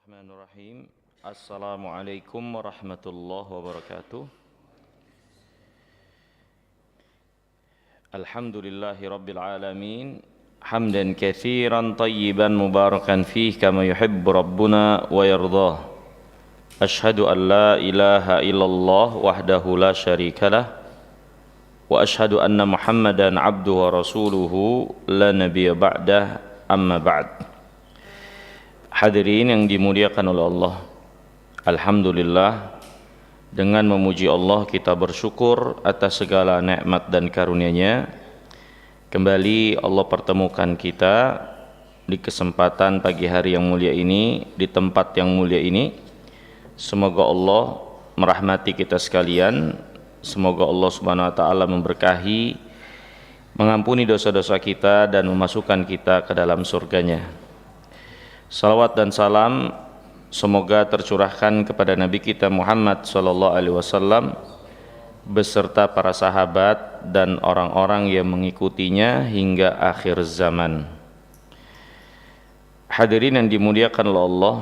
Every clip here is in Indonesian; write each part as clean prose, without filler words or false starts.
Bismillahirrahmanirrahim. Assalamualaikum warahmatullahi wabarakatuh. Alhamdulillahi rabbil alamin. Hamdan katsiran tayyiban mubarakan fih kama yuhibbu rabbuna wa yardah. Ashhadu an la ilaha illallah wahdahu la syarikalah wa ashhadu anna Muhammadan abduhu wa rasuluhu la nabiyya ba'dah, amma ba'd. Hadirin yang dimuliakan oleh Allah, alhamdulillah, dengan memuji Allah kita bersyukur atas segala nikmat dan karunia-Nya. Kembali Allah pertemukan kita di kesempatan pagi hari yang mulia ini, di tempat yang mulia ini. Semoga Allah merahmati kita sekalian. Semoga Allah Subhanahu wa taala memberkahi, mengampuni dosa-dosa kita dan memasukkan kita ke dalam surganya. Salawat dan salam semoga tercurahkan kepada Nabi kita Muhammad sallallahu alaihi wasallam beserta para sahabat dan orang-orang yang mengikutinya hingga akhir zaman. Hadirin yang dimuliakan oleh Allah,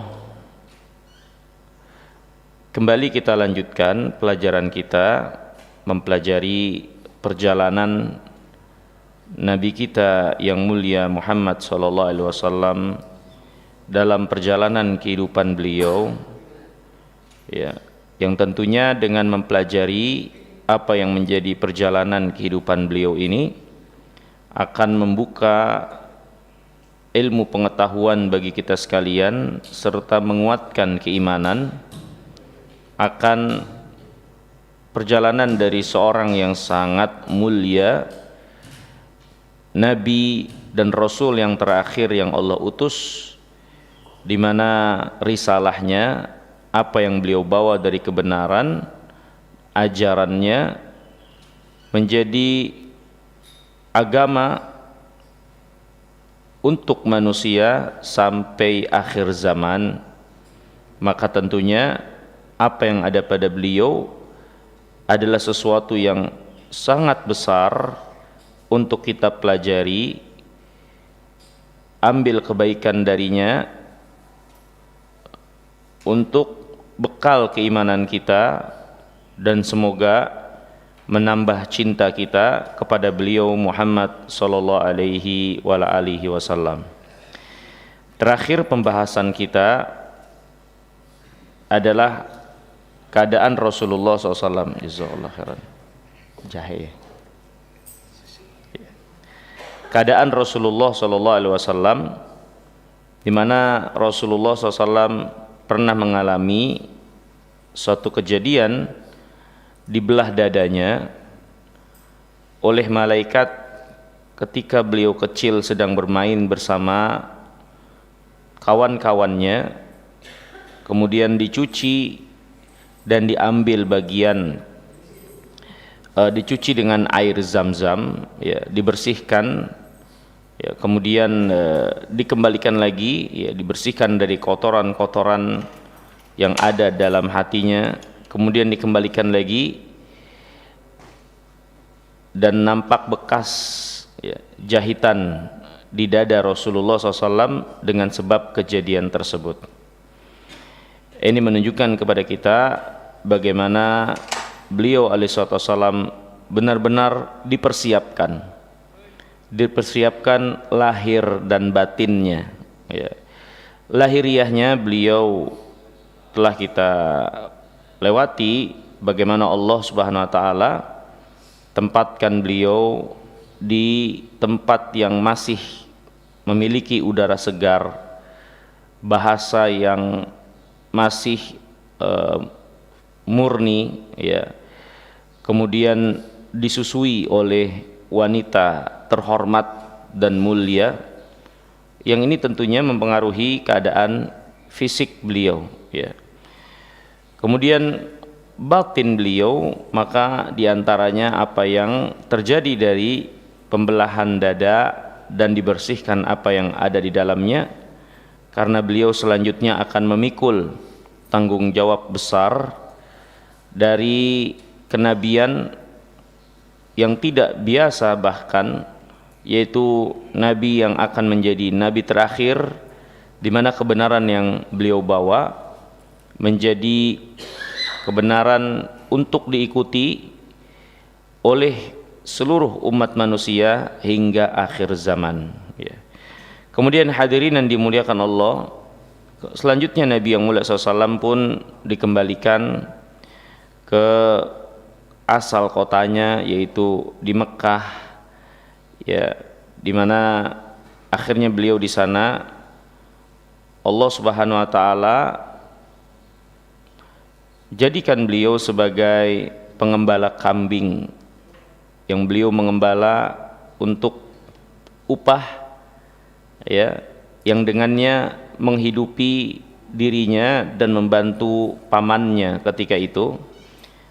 kembali kita lanjutkan pelajaran kita mempelajari perjalanan Nabi kita yang mulia Muhammad sallallahu alaihi wasallam dalam perjalanan kehidupan beliau, ya, yang tentunya dengan mempelajari apa yang menjadi perjalanan kehidupan beliau ini akan membuka ilmu pengetahuan bagi kita sekalian serta menguatkan keimanan akan perjalanan dari seorang yang sangat mulia, Nabi dan Rasul yang terakhir yang Allah utus, di mana risalahnya, apa yang beliau bawa dari kebenaran, ajarannya menjadi agama untuk manusia sampai akhir zaman. Maka tentunya apa yang ada pada beliau adalah sesuatu yang sangat besar untuk kita pelajari, ambil kebaikan darinya untuk bekal keimanan kita, dan semoga menambah cinta kita kepada beliau Muhammad sallallahu alaihi wasallam. Terakhir pembahasan kita adalah keadaan Rasulullah SAW. Jazakallahu khairan. Jahe. Keadaan Rasulullah SAW, di mana Rasulullah SAW pernah mengalami suatu kejadian dibelah dadanya oleh malaikat ketika beliau kecil sedang bermain bersama kawan-kawannya, kemudian dicuci dan diambil bagian, dicuci dengan air zam-zam, ya, dibersihkan, ya, kemudian dikembalikan lagi, ya, dibersihkan dari kotoran-kotoran yang ada dalam hatinya, kemudian dikembalikan lagi, dan nampak bekas, ya, jahitan di dada Rasulullah SAW dengan sebab kejadian tersebut. Ini menunjukkan kepada kita bagaimana beliau alaihissalam benar-benar dipersiapkan lahir dan batinnya, ya. Lahiriahnya beliau telah kita lewati, bagaimana Allah Subhanahu wa taala tempatkan beliau di tempat yang masih memiliki udara segar, bahasa yang masih murni, ya. Kemudian disusui oleh wanita terhormat dan mulia, yang ini tentunya mempengaruhi keadaan fisik beliau, ya. Kemudian batin beliau, maka diantaranya apa yang terjadi dari pembelahan dada dan dibersihkan apa yang ada di dalamnya, karena beliau selanjutnya akan memikul tanggung jawab besar dari kenabian yang tidak biasa, bahkan yaitu nabi yang akan menjadi nabi terakhir di mana kebenaran yang beliau bawa menjadi kebenaran untuk diikuti oleh seluruh umat manusia hingga akhir zaman, ya. Kemudian hadirin yang dimuliakan Allah, selanjutnya Nabi yang mulia SAW pun dikembalikan ke asal kotanya, yaitu di Mekkah, ya, di mana akhirnya beliau di sana Allah Subhanahu wa taala jadikan beliau sebagai pengembala kambing yang beliau mengembala untuk upah, ya, yang dengannya menghidupi dirinya dan membantu pamannya ketika itu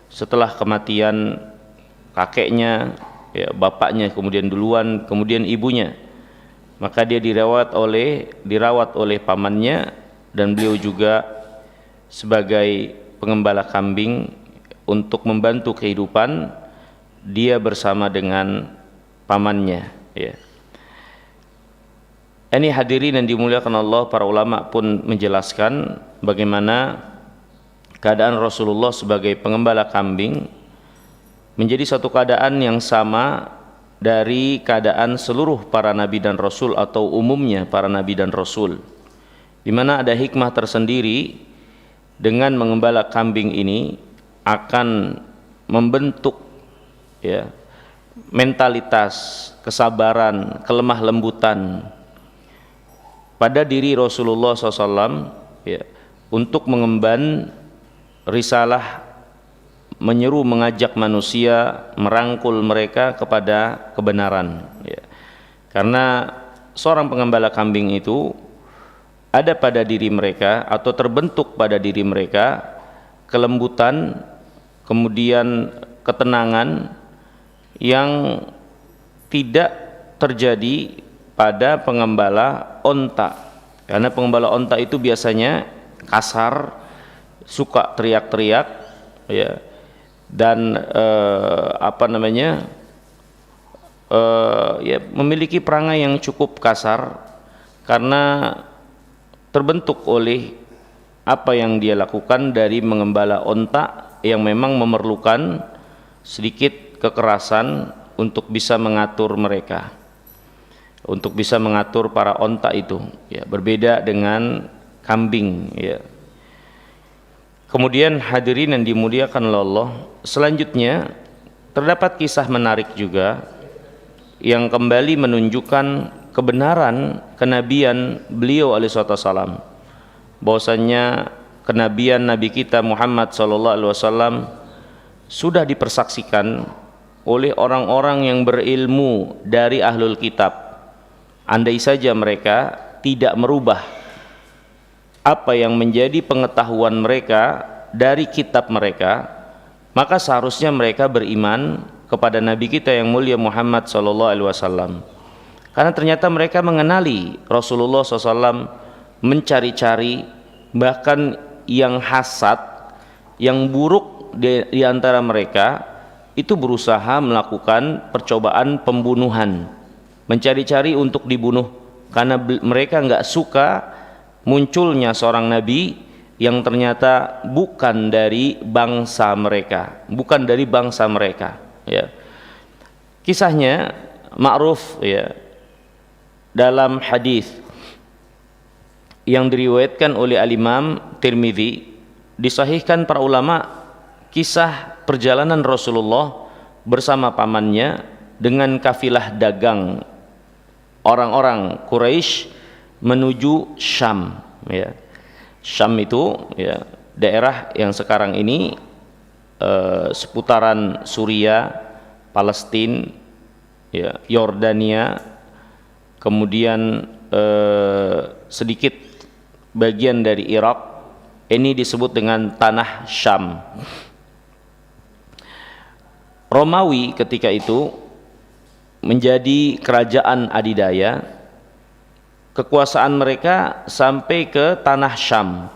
setelah kematian kakeknya, ya, bapaknya kemudian duluan, kemudian ibunya. Maka dia dirawat oleh pamannya, dan beliau juga sebagai pengembala kambing untuk membantu kehidupan dia bersama dengan pamannya, ya. Ini hadirin yang dimuliakan Allah, para ulama pun menjelaskan bagaimana keadaan Rasulullah sebagai pengembala kambing menjadi satu keadaan yang sama dari keadaan seluruh para nabi dan rasul, atau umumnya para nabi dan rasul, di mana ada hikmah tersendiri dengan mengembala kambing ini akan membentuk, ya, mentalitas, kesabaran, kelemah lembutan pada diri Rasulullah SAW, ya, untuk mengemban risalah, menyeru, mengajak manusia, merangkul mereka kepada kebenaran, ya. Karena seorang pengembala kambing itu ada pada diri mereka atau terbentuk pada diri mereka kelembutan, kemudian ketenangan yang tidak terjadi pada pengembala onta. Karena pengembala onta itu biasanya kasar, suka teriak-teriak, ya, dan ya, memiliki perangai yang cukup kasar karena terbentuk oleh apa yang dia lakukan dari mengembala onta yang memang memerlukan sedikit kekerasan untuk bisa mengatur mereka, untuk bisa mengatur para onta itu, ya, berbeda dengan kambing, ya. Kemudian hadirin yang dimuliakan Allah, selanjutnya terdapat kisah menarik juga yang kembali menunjukkan kebenaran kenabian beliau alaihissalam, bahwasannya kenabian Nabi kita Muhammad SAW sudah dipersaksikan oleh orang-orang yang berilmu dari ahlul kitab. Andai saja mereka tidak merubah apa yang menjadi pengetahuan mereka dari kitab mereka, maka seharusnya mereka beriman kepada Nabi kita yang mulia Muhammad SAW. Karena ternyata mereka mengenali Rasulullah SAW, mencari-cari, bahkan yang hasad, yang buruk di antara mereka itu berusaha melakukan percobaan pembunuhan, mencari-cari untuk dibunuh, karena mereka nggak suka munculnya seorang nabi yang ternyata bukan dari bangsa mereka, ya. Kisahnya ma'ruf, ya, dalam hadis yang diriwayatkan oleh Al-Imam Tirmidzi, disahihkan para ulama, kisah perjalanan Rasulullah bersama pamannya dengan kafilah dagang orang-orang Quraisy menuju Syam, ya. Syam itu, ya, daerah yang sekarang ini seputaran Suria, Palestina, ya, Yordania, kemudian sedikit bagian dari Irak. Ini disebut dengan tanah Syam. Romawi ketika itu menjadi kerajaan adidaya, kekuasaan mereka sampai ke tanah Syam,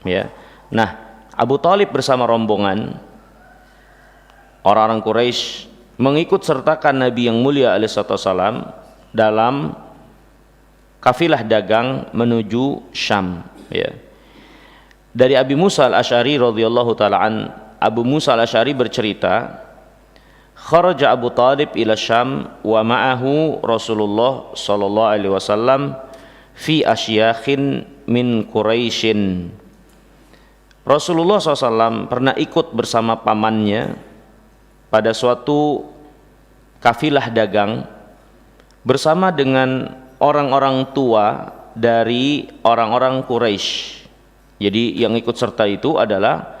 ya. Nah, Abu Thalib bersama rombongan orang-orang Quraisy mengikut sertakan Nabi yang mulia alaihissalam dalam kafilah dagang menuju Syam, ya. Dari Abi Musa al-Asy'ari radhiyallahu taala an, Abu Musa al-Asy'ari bercerita, kharaja Abu Talib ila Syam wa ma'ahu Rasulullah sallallahu alaihi wasallam fi asyakhin min Quraisyin. Rasulullah SAW pernah ikut bersama pamannya pada suatu kafilah dagang bersama dengan orang-orang tua dari orang-orang Quraisy. Jadi yang ikut serta itu adalah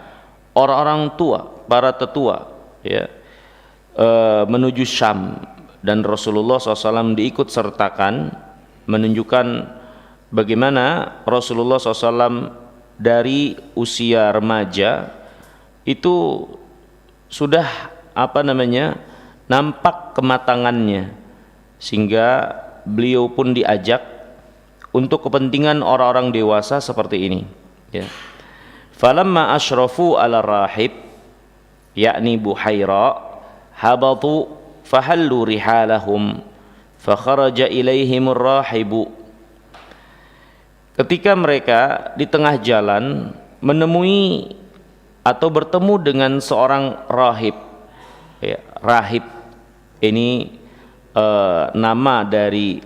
orang-orang tua, para tetua, ya, menuju Syam, dan Rasulullah SAW diikut sertakan, menunjukkan bagaimana Rasulullah SAW dari usia remaja itu sudah nampak kematangannya, sehingga beliau pun diajak untuk kepentingan orang-orang dewasa seperti ini, ya. Falamma asyrafu ala rahib yakni Buhaira habatu fahallu rihalahum fakharaja ilaihimur rahibu. Ketika mereka di tengah jalan menemui atau bertemu dengan seorang rahib, ya, rahib ini nama dari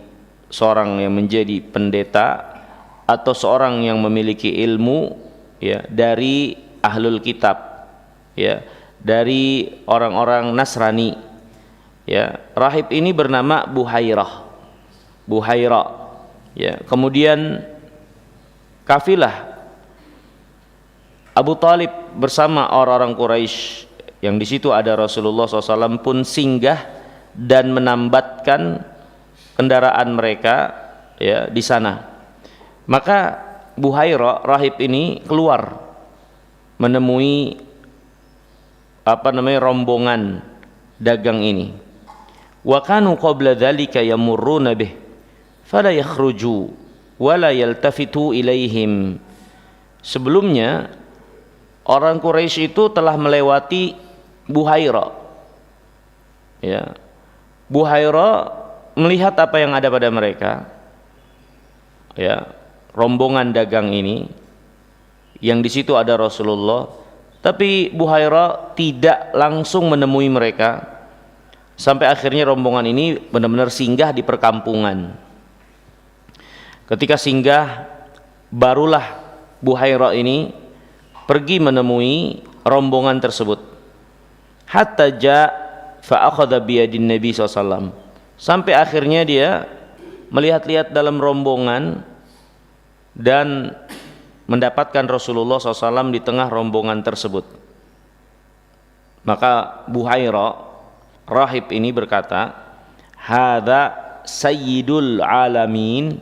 seorang yang menjadi pendeta atau seorang yang memiliki ilmu, ya, dari ahlul kitab, ya, dari orang-orang Nasrani, ya. Rahib ini bernama Buhaira, ya. Kemudian kafilah Abu Talib bersama orang-orang Quraisy yang di situ ada Rasulullah SAW pun singgah dan menambatkan kendaraan mereka, ya, di sana. Maka Buhaira, rahib ini keluar menemui rombongan dagang ini. Wa kanu qabla dzalika yamurruna bih fala yakhruju wala yaltafitu ilaihim. Sebelumnya orang Quraisy itu telah melewati Buhaira, ya. Buhaira melihat apa yang ada pada mereka, ya, rombongan dagang ini yang di situ ada Rasulullah, tapi Buhaira tidak langsung menemui mereka sampai akhirnya rombongan ini benar-benar singgah di perkampungan. Ketika singgah, barulah Buhaira ini pergi menemui rombongan tersebut. Hatta ja fa akhadha bi yadin Nabi SAW, sampai akhirnya dia melihat-lihat dalam rombongan dan mendapatkan Rasulullah SAW di tengah rombongan tersebut. Maka Buhaira, rahib ini berkata, hadza sayyidul alamin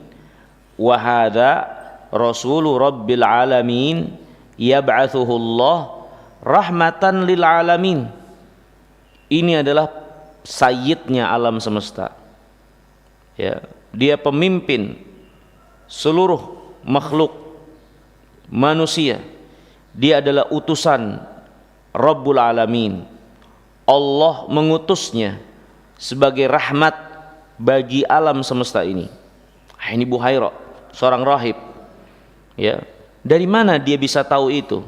wa hadza rasulu rabbil alamin yab'atsuhu Allah rahmatan lil alamin. Ini adalah sayyidnya alam semesta, ya. Dia pemimpin seluruh makhluk manusia. Dia adalah utusan Rabbul Alamin. Allah mengutusnya sebagai rahmat bagi alam semesta ini. Ini Buhaira, seorang rahib, ya. Dari mana dia bisa tahu itu?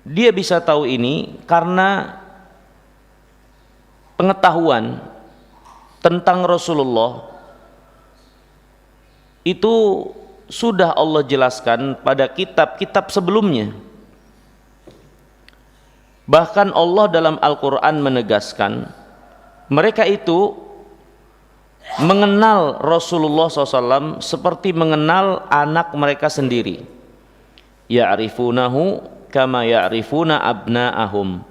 Dia bisa tahu ini karena pengetahuan tentang Rasulullah itu sudah Allah jelaskan pada kitab-kitab sebelumnya. Bahkan Allah dalam Al-Quran menegaskan mereka itu mengenal Rasulullah SAW seperti mengenal anak mereka sendiri. Ya'rifunahu kama ya'rifuna abna'ahum.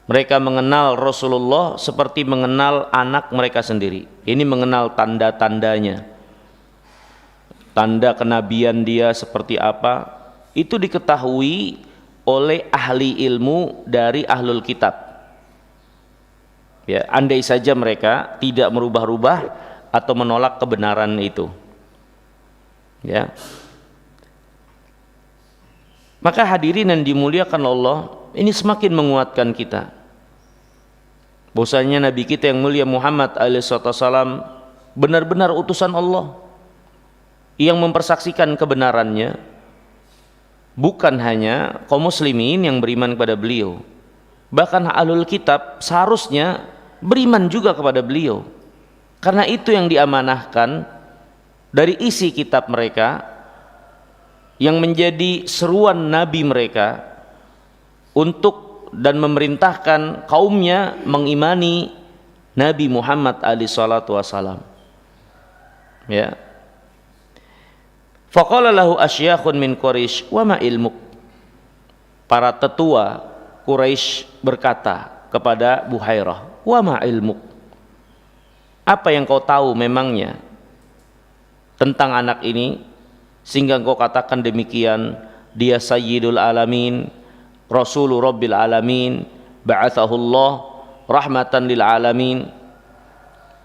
Mereka mengenal Rasulullah seperti mengenal anak mereka sendiri. Ini mengenal tanda-tandanya, tanda kenabian dia seperti apa, itu diketahui oleh ahli ilmu dari ahlul kitab, ya. Andai saja mereka tidak merubah-rubah atau menolak kebenaran itu, ya. Maka hadirin yang dimuliakan Allah, ini semakin menguatkan kita bahwasanya Nabi kita yang mulia Muhammad alaihissalam benar-benar utusan Allah yang mempersaksikan kebenarannya, bukan hanya kaum muslimin yang beriman kepada beliau, bahkan ahlul kitab seharusnya beriman juga kepada beliau, karena itu yang diamanahkan dari isi kitab mereka yang menjadi seruan nabi mereka untuk dan memerintahkan kaumnya mengimani Nabi Muhammad alaihi salatu wasalam. Ya. Faqala lahu asyakhun min Quraisy wa ma ilmuk. Para tetua Quraisy berkata kepada Buhairah, wa ma ilmuk. Apa yang kau tahu memangnya tentang anak ini sehingga kau katakan demikian? Dia sayyidul alamin, rasulur rabbil alamin, ba'athahullah rahmatan lil alamin.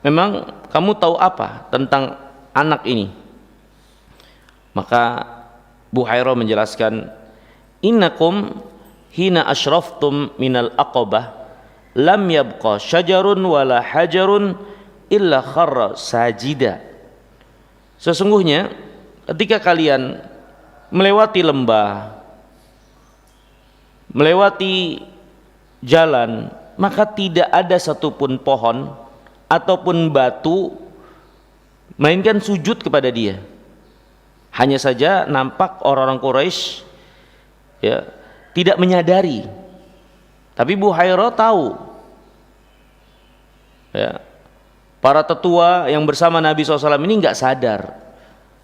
Memang kamu tahu apa tentang anak ini? Maka Buhairah menjelaskan, innakum hina asyraftum minal aqabah lam yabqa syajarun wala hajarun illa kharra sajida. Sesungguhnya ketika kalian melewati lembah, melewati jalan, maka tidak ada satupun pohon ataupun batu melainkan sujud kepada dia. Hanya saja nampak orang-orang Quraisy ya tidak menyadari, tapi Buhairah tahu ya, para tetua yang bersama Nabi SAW ini nggak sadar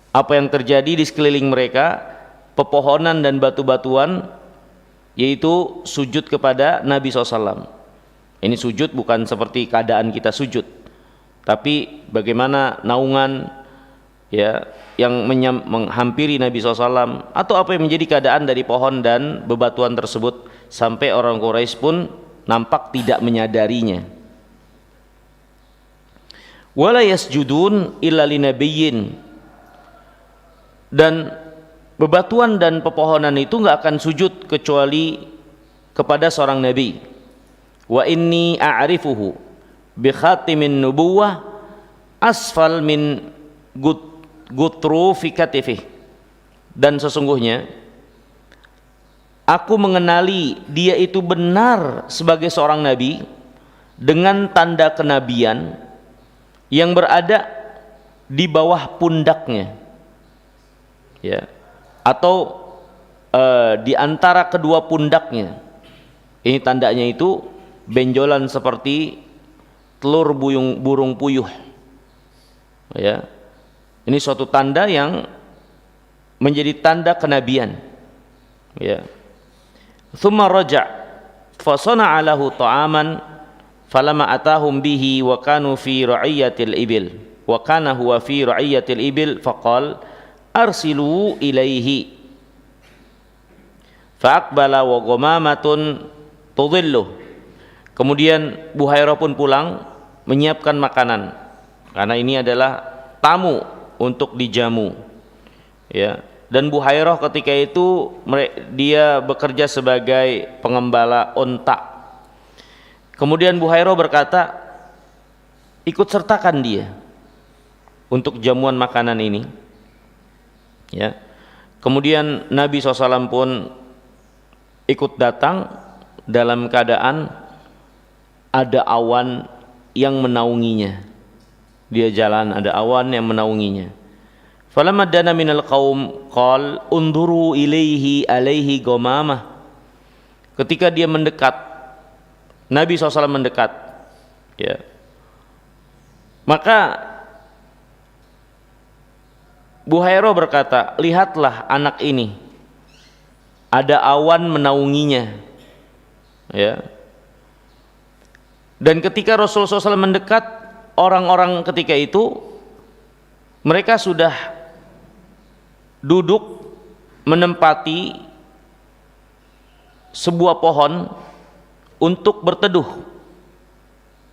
apa yang terjadi di sekeliling mereka, pepohonan dan batu-batuan, yaitu sujud kepada Nabi SAW. Ini sujud bukan seperti keadaan kita sujud, tapi bagaimana naungan ya yang menghampiri Nabi SAW, atau apa yang menjadi keadaan dari pohon dan bebatuan tersebut, sampai orang Quraisy pun nampak tidak menyadarinya. Wala yasjudun illa linabiyyin. Dan bebatuan dan pepohonan itu nggak akan sujud kecuali kepada seorang nabi. Wa inni a'rifuhu bi khatimin nubuwah asfal min gutru fi katifih. Dan sesungguhnya aku mengenali dia itu benar sebagai seorang nabi dengan tanda kenabian yang berada di bawah pundaknya, ya, atau di antara kedua pundaknya. Ini tandanya itu benjolan seperti telur burung puyuh, ya. Ini suatu tanda yang menjadi tanda kenabian, ya. Tsumma raja' fa sana'a lahu ta'aman falamma atahum bihi wa kanu fi ra'iyatil ibil wa kana huwa fi ra'iyatil ibil faqala arsilu ilaihi fa'aqbala wa ghamamatun tudhilluh. Kemudian Buhairah pun pulang menyiapkan makanan, karena ini adalah tamu untuk dijamu, ya. Dan Buhairah ketika itu dia bekerja sebagai pengembala onta. Kemudian Buhairah berkata, ikut sertakan dia untuk jamuan makanan ini, ya. Kemudian Nabi SAW pun ikut datang dalam keadaan ada awan yang menaunginya. Dia jalan, ada awan yang menaunginya. Falamma dana minal qaum qal unduru ilaihi alaihi ghamamah. Ketika dia mendekat, Nabi SAW mendekat, ya, maka Buhairah berkata, lihatlah anak ini, ada awan menaunginya, ya. Dan ketika Rasulullah SAW mendekat, orang-orang ketika itu mereka sudah duduk menempati sebuah pohon untuk berteduh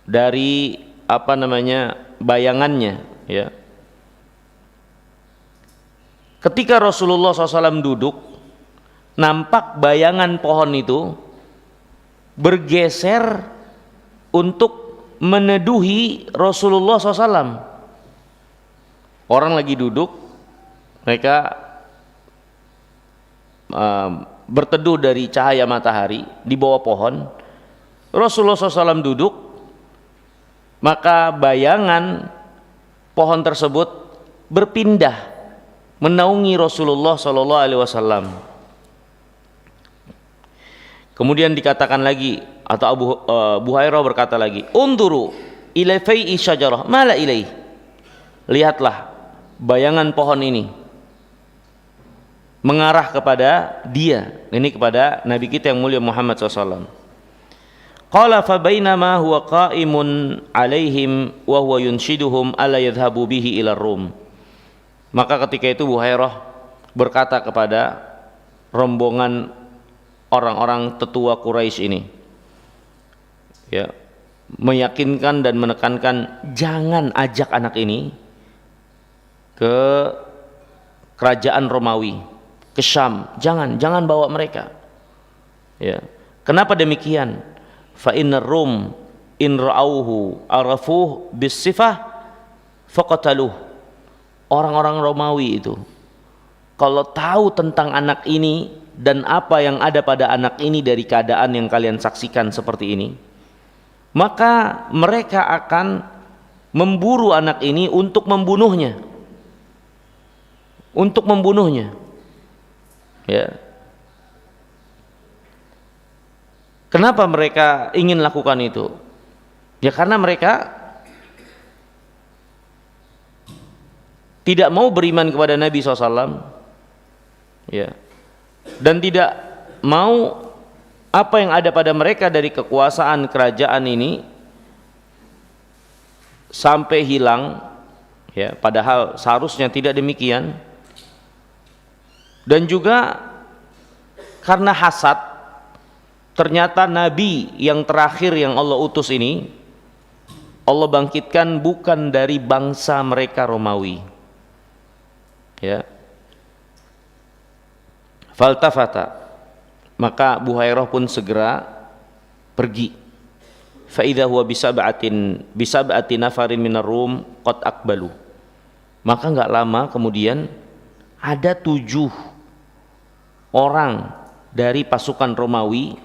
dari bayangannya, ya. Ketika Rasulullah SAW duduk, nampak bayangan pohon itu bergeser untuk meneduhi Rasulullah SAW. Orang lagi duduk, mereka berteduh dari cahaya matahari di bawah pohon. Rasulullah SAW duduk, maka bayangan pohon tersebut berpindah menaungi Rasulullah SAW. Kemudian dikatakan lagi, atau Abu Hurairah berkata lagi, unduru ila fai'i syajarah mala ilaih. Lihatlah bayangan pohon ini mengarah kepada dia, ini kepada Nabi kita yang mulia Muhammad SAW. Qala fa bainama huwa qa'imun alaihim wa huwa yunshiduhum alla yadhhabu bihi ila Rum. Maka ketika itu Abu Hurairah berkata kepada rombongan orang-orang tetua Quraisy ini, ya, meyakinkan dan menekankan jangan ajak anak ini ke kerajaan Romawi, ke Syam, jangan bawa mereka. Ya. Kenapa demikian? Fa innar Rum in ra'auhu arafuh bis sifah faqataluh. Orang-orang Romawi itu kalau tahu tentang anak ini dan apa yang ada pada anak ini dari keadaan yang kalian saksikan seperti ini, maka mereka akan memburu anak ini untuk membunuhnya. Ya. Kenapa mereka ingin lakukan itu? Ya karena mereka tidak mau beriman kepada Nabi SAW, ya, dan tidak mau apa yang ada pada mereka dari kekuasaan kerajaan ini sampai hilang, ya, padahal seharusnya tidak demikian. Dan juga karena hasad, ternyata Nabi yang terakhir yang Allah utus ini Allah bangkitkan bukan dari bangsa mereka Romawi. Ya. Faltafata, maka Abu Hurairah pun segera pergi. Fa idza huwa bisab'ati nafarin minar Rum qad aqbalu. Maka enggak lama kemudian ada 7 orang dari pasukan Romawi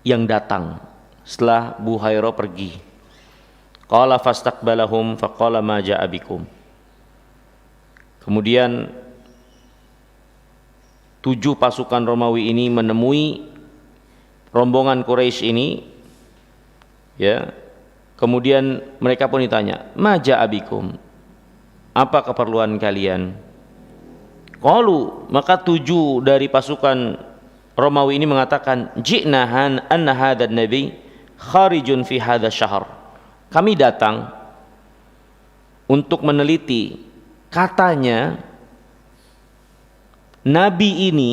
yang datang setelah Abu Hurairah pergi. Qala fastaqbalahum faqala ma ja'a bikum. Kemudian 7 pasukan Romawi ini menemui rombongan Quraisy ini, ya. Kemudian mereka pun ditanya, ma ja'a bikum, apa keperluan kalian? Qalu, maka 7 dari pasukan Romawi ini mengatakan, ji'na anna hadzal nabi kharijun fi hadzal syahr. Kami datang untuk meneliti, katanya nabi ini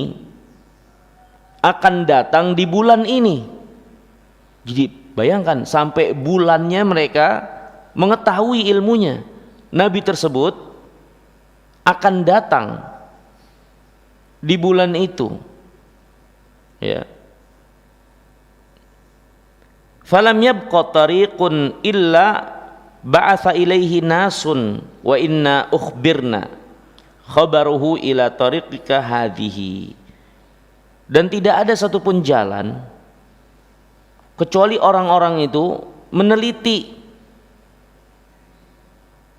akan datang di bulan ini. Jadi bayangkan sampai bulannya mereka mengetahui ilmunya. Nabi tersebut akan datang di bulan itu. Ya. Falam yabqa tariqun illa ba'atha ilaihi nasun wa inna ukhbirna khabaruhu ila tariqika hadhihi. Dan tidak ada satupun jalan kecuali orang-orang itu meneliti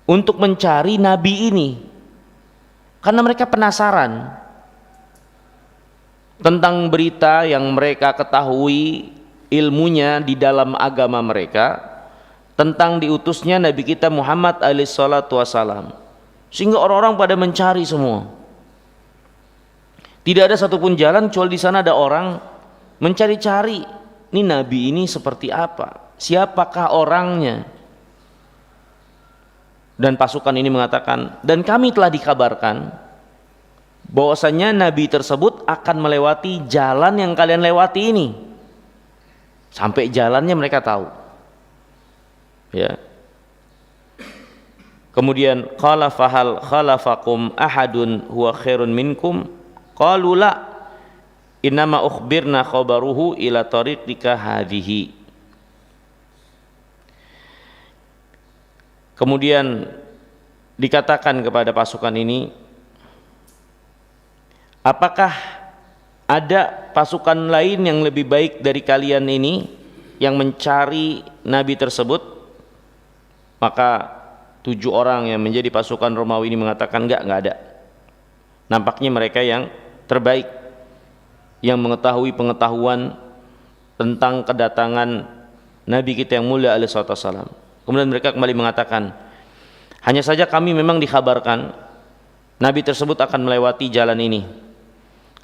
untuk mencari nabi ini, karena mereka penasaran tentang berita yang mereka ketahui ilmunya di dalam agama mereka tentang diutusnya Nabi kita Muhammad alaihissalatu wassalam, sehingga orang-orang pada mencari semua. Tidak ada satupun jalan kecuali di sana ada orang mencari-cari, ini nabi ini seperti apa, siapakah orangnya. Dan pasukan ini mengatakan, dan kami telah dikabarkan bahwasanya nabi tersebut akan melewati jalan yang kalian lewati ini. Sampai jalannya mereka tahu. Ya. Kemudian qala fahal khalafakum ahadun huwa khairun minkum? Qalu la, innama ukhbirna khabaruhu ila tariqika hadhihi. Kemudian dikatakan kepada pasukan ini, apakah ada pasukan lain yang lebih baik dari kalian ini yang mencari Nabi tersebut? Maka 7 orang yang menjadi pasukan Romawi ini mengatakan enggak ada. Nampaknya mereka yang terbaik, yang mengetahui pengetahuan tentang kedatangan Nabi kita yang mulia alaihi wassalam. Kemudian mereka kembali mengatakan, hanya saja kami memang dikhabarkan Nabi tersebut akan melewati jalan ini.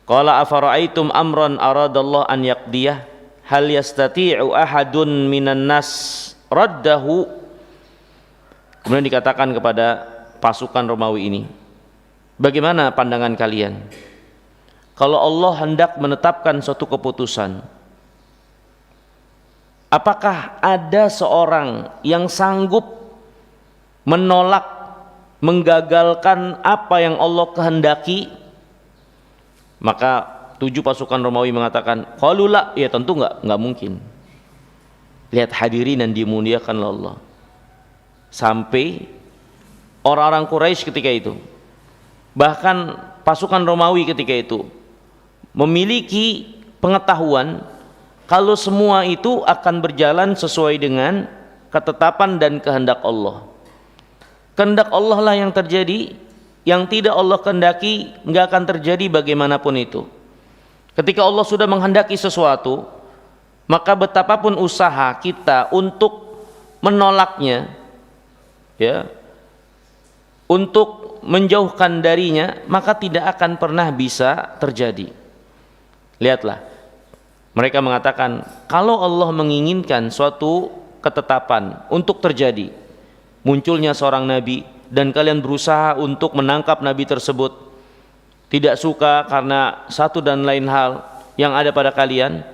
Qala afara'aitum amran aradallahu an yaqdiyah hal yastati'u ahadun minan nas raddahu. Kemudian dikatakan kepada pasukan Romawi ini, bagaimana pandangan kalian kalau Allah hendak menetapkan suatu keputusan, apakah ada seorang yang sanggup menolak, menggagalkan apa yang Allah kehendaki? Maka 7 pasukan Romawi mengatakan, qalu la, ya tentu enggak mungkin. Lihat hadirin yang dimuliakan Allah, sampai orang-orang Quraisy ketika itu, bahkan pasukan Romawi ketika itu memiliki pengetahuan kalau semua itu akan berjalan sesuai dengan ketetapan dan kehendak Allah. Kehendak Allah lah yang terjadi, yang tidak Allah kehendaki enggak akan terjadi bagaimanapun itu. Ketika Allah sudah menghendaki sesuatu, maka betapapun usaha kita untuk menolaknya, ya, untuk menjauhkan darinya, maka tidak akan pernah bisa terjadi. Lihatlah, mereka mengatakan kalau Allah menginginkan suatu ketetapan untuk terjadi, munculnya seorang nabi, dan kalian berusaha untuk menangkap nabi tersebut, tidak suka karena satu dan lain hal yang ada pada kalian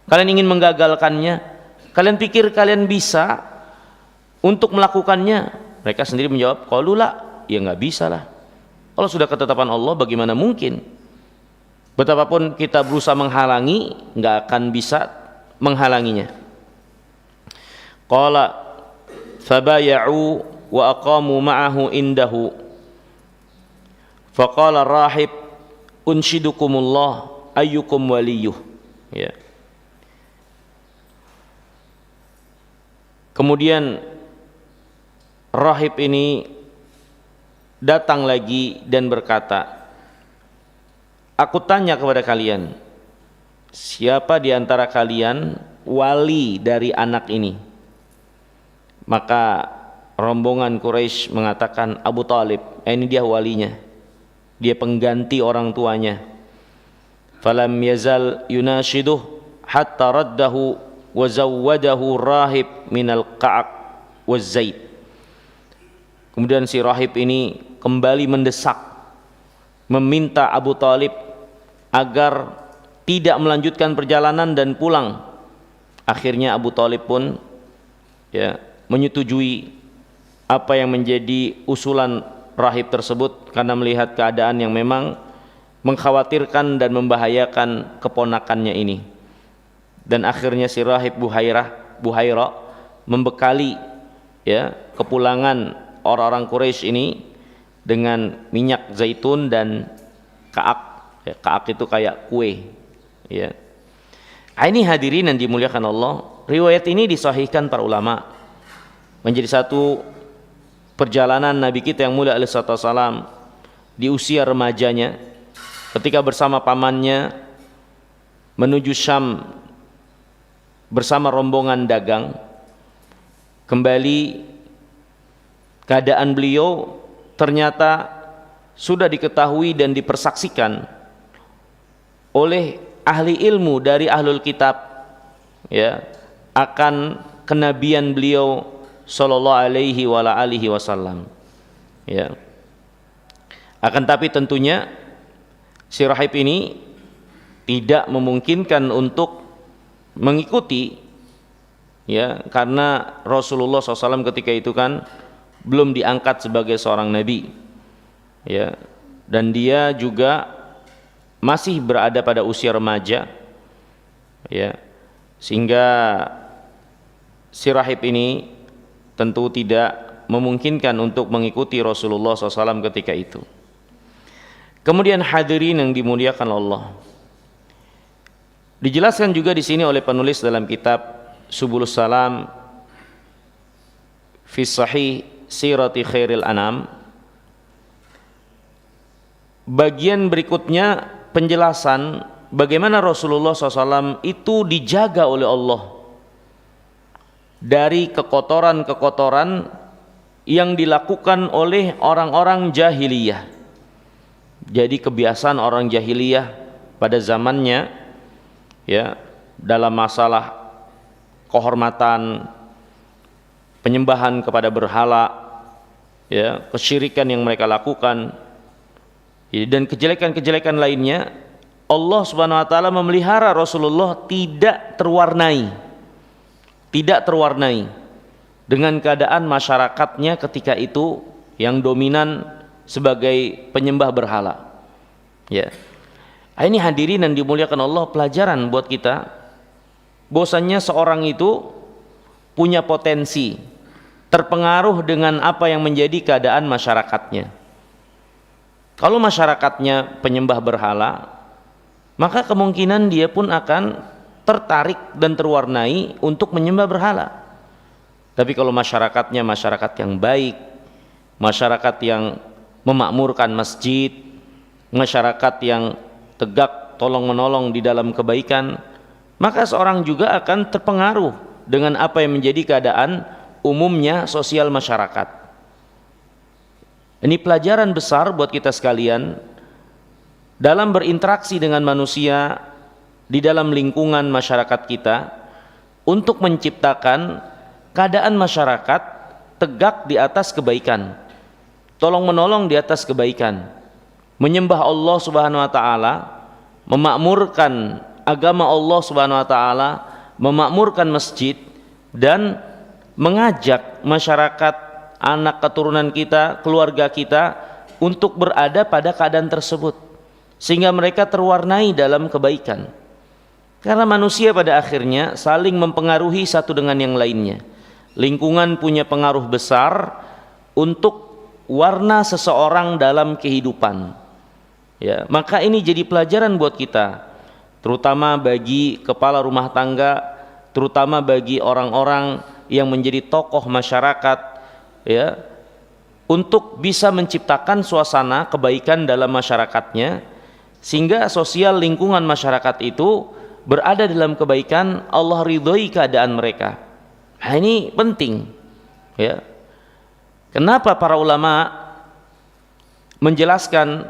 ingin menggagalkannya, kalian pikir kalian bisa untuk melakukannya? Mereka sendiri menjawab, qalu la, ya enggak bisa lah. Kalau sudah ketetapan Allah, bagaimana mungkin? Betapapun kita berusaha menghalangi, enggak akan bisa menghalanginya. Qala fabaya'u wa aqamu ma'ahu indahu faqala rahib unshidukumullah ayyukum waliyuh, ya. Kemudian rahib ini datang lagi dan berkata, aku tanya kepada kalian, siapa di antara kalian wali dari anak ini? Maka rombongan Quraisy mengatakan Abu Talib, ini dia walinya, dia pengganti orang tuanya. Falam yazal yunashiduh hatta raddahu wa zawwadahu rahib minal qa'aq waz zaid. Kemudian si rahib ini kembali mendesak, meminta Abu Talib agar tidak melanjutkan perjalanan dan pulang. Akhirnya Abu Talib pun, ya, menyetujui apa yang menjadi usulan rahib tersebut karena melihat keadaan yang memang mengkhawatirkan dan membahayakan keponakannya ini. Dan akhirnya si rahib Buhairah membekali, ya, kepulangan orang-orang Quraisy ini dengan minyak zaitun dan ka'ak. Ya, ka'ak itu kayak kue, ya. Ini hadirin yang dimuliakan Allah, riwayat ini disahihkan para ulama menjadi satu perjalanan Nabi kita yang mulia alaihi wasallam di usia remajanya, ketika bersama pamannya menuju Syam bersama rombongan dagang. Kembali keadaan beliau ternyata sudah diketahui dan dipersaksikan oleh ahli ilmu dari ahlul kitab, ya, akan kenabian beliau sallallahu alaihi wa alihi wasallam, ya. Akan tapi tentunya si rahib ini tidak memungkinkan untuk mengikuti, ya, karena Rasulullah SAW ketika itu kan belum diangkat sebagai seorang nabi, ya, dan dia juga masih berada pada usia remaja, ya, sehingga si rahib ini tentu tidak memungkinkan untuk mengikuti Rasulullah SAW ketika itu. Kemudian hadirin yang dimuliakan Allah, dijelaskan juga di sini oleh penulis dalam kitab Subulus Salam fi Sahih Sirati Khairil Anam, bagian berikutnya penjelasan bagaimana Rasulullah SAW itu dijaga oleh Allah dari kekotoran-kekotoran yang dilakukan oleh orang-orang jahiliyah. Jadi kebiasaan orang jahiliyah pada zamannya, ya, dalam masalah kehormatan, penyembahan kepada berhala, ya, kesyirikan yang mereka lakukan, ya, dan kejelekan-kejelekan lainnya, Allah Subhanahu wa taala memelihara Rasulullah tidak terwarnai dengan keadaan masyarakatnya ketika itu yang dominan sebagai penyembah berhala. Ya. Ini hadirin yang dimuliakan Allah, pelajaran buat kita bahwasanya seorang itu punya potensi terpengaruh dengan apa yang menjadi keadaan masyarakatnya. Kalau masyarakatnya penyembah berhala, maka kemungkinan dia pun akan tertarik dan terwarnai untuk menyembah berhala. Tapi kalau masyarakatnya masyarakat yang baik, masyarakat yang memakmurkan masjid, masyarakat yang tegak tolong menolong di dalam kebaikan, maka seorang juga akan terpengaruh dengan apa yang menjadi keadaan umumnya sosial masyarakat. Ini pelajaran besar buat kita sekalian dalam berinteraksi dengan manusia di dalam lingkungan masyarakat kita, untuk menciptakan keadaan masyarakat tegak di atas kebaikan, tolong menolong di atas kebaikan, menyembah Allah Subhanahu wa taala, memakmurkan agama Allah Subhanahu wa taala, memakmurkan masjid, dan mengajak masyarakat, anak keturunan kita, keluarga kita untuk berada pada keadaan tersebut sehingga mereka terwarnai dalam kebaikan. Karena manusia pada akhirnya saling mempengaruhi satu dengan yang lainnya. Lingkungan punya pengaruh besar untuk warna seseorang dalam kehidupan, ya, maka ini jadi pelajaran buat kita, terutama bagi kepala rumah tangga, terutama bagi orang-orang yang menjadi tokoh masyarakat, ya, untuk bisa menciptakan suasana kebaikan dalam masyarakatnya sehingga sosial lingkungan masyarakat itu berada dalam kebaikan, Allah ridhoi keadaan mereka. Nah, ini penting, ya. Kenapa para ulama menjelaskan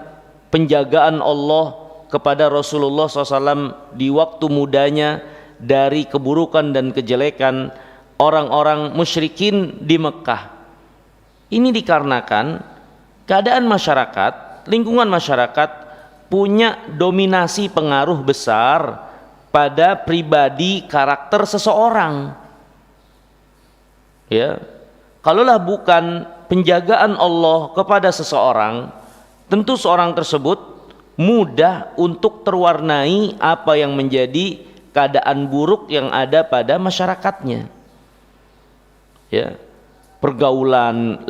penjagaan Allah kepada Rasulullah SAW di waktu mudanya dari keburukan dan kejelekan orang-orang musyrikin di Mekah? Ini dikarenakan keadaan masyarakat, lingkungan masyarakat punya dominasi pengaruh besar pada pribadi karakter seseorang. Ya. Kalaulah bukan penjagaan Allah kepada seseorang, tentu seorang tersebut mudah untuk terwarnai apa yang menjadi keadaan buruk yang ada pada masyarakatnya. Ya, pergaulan,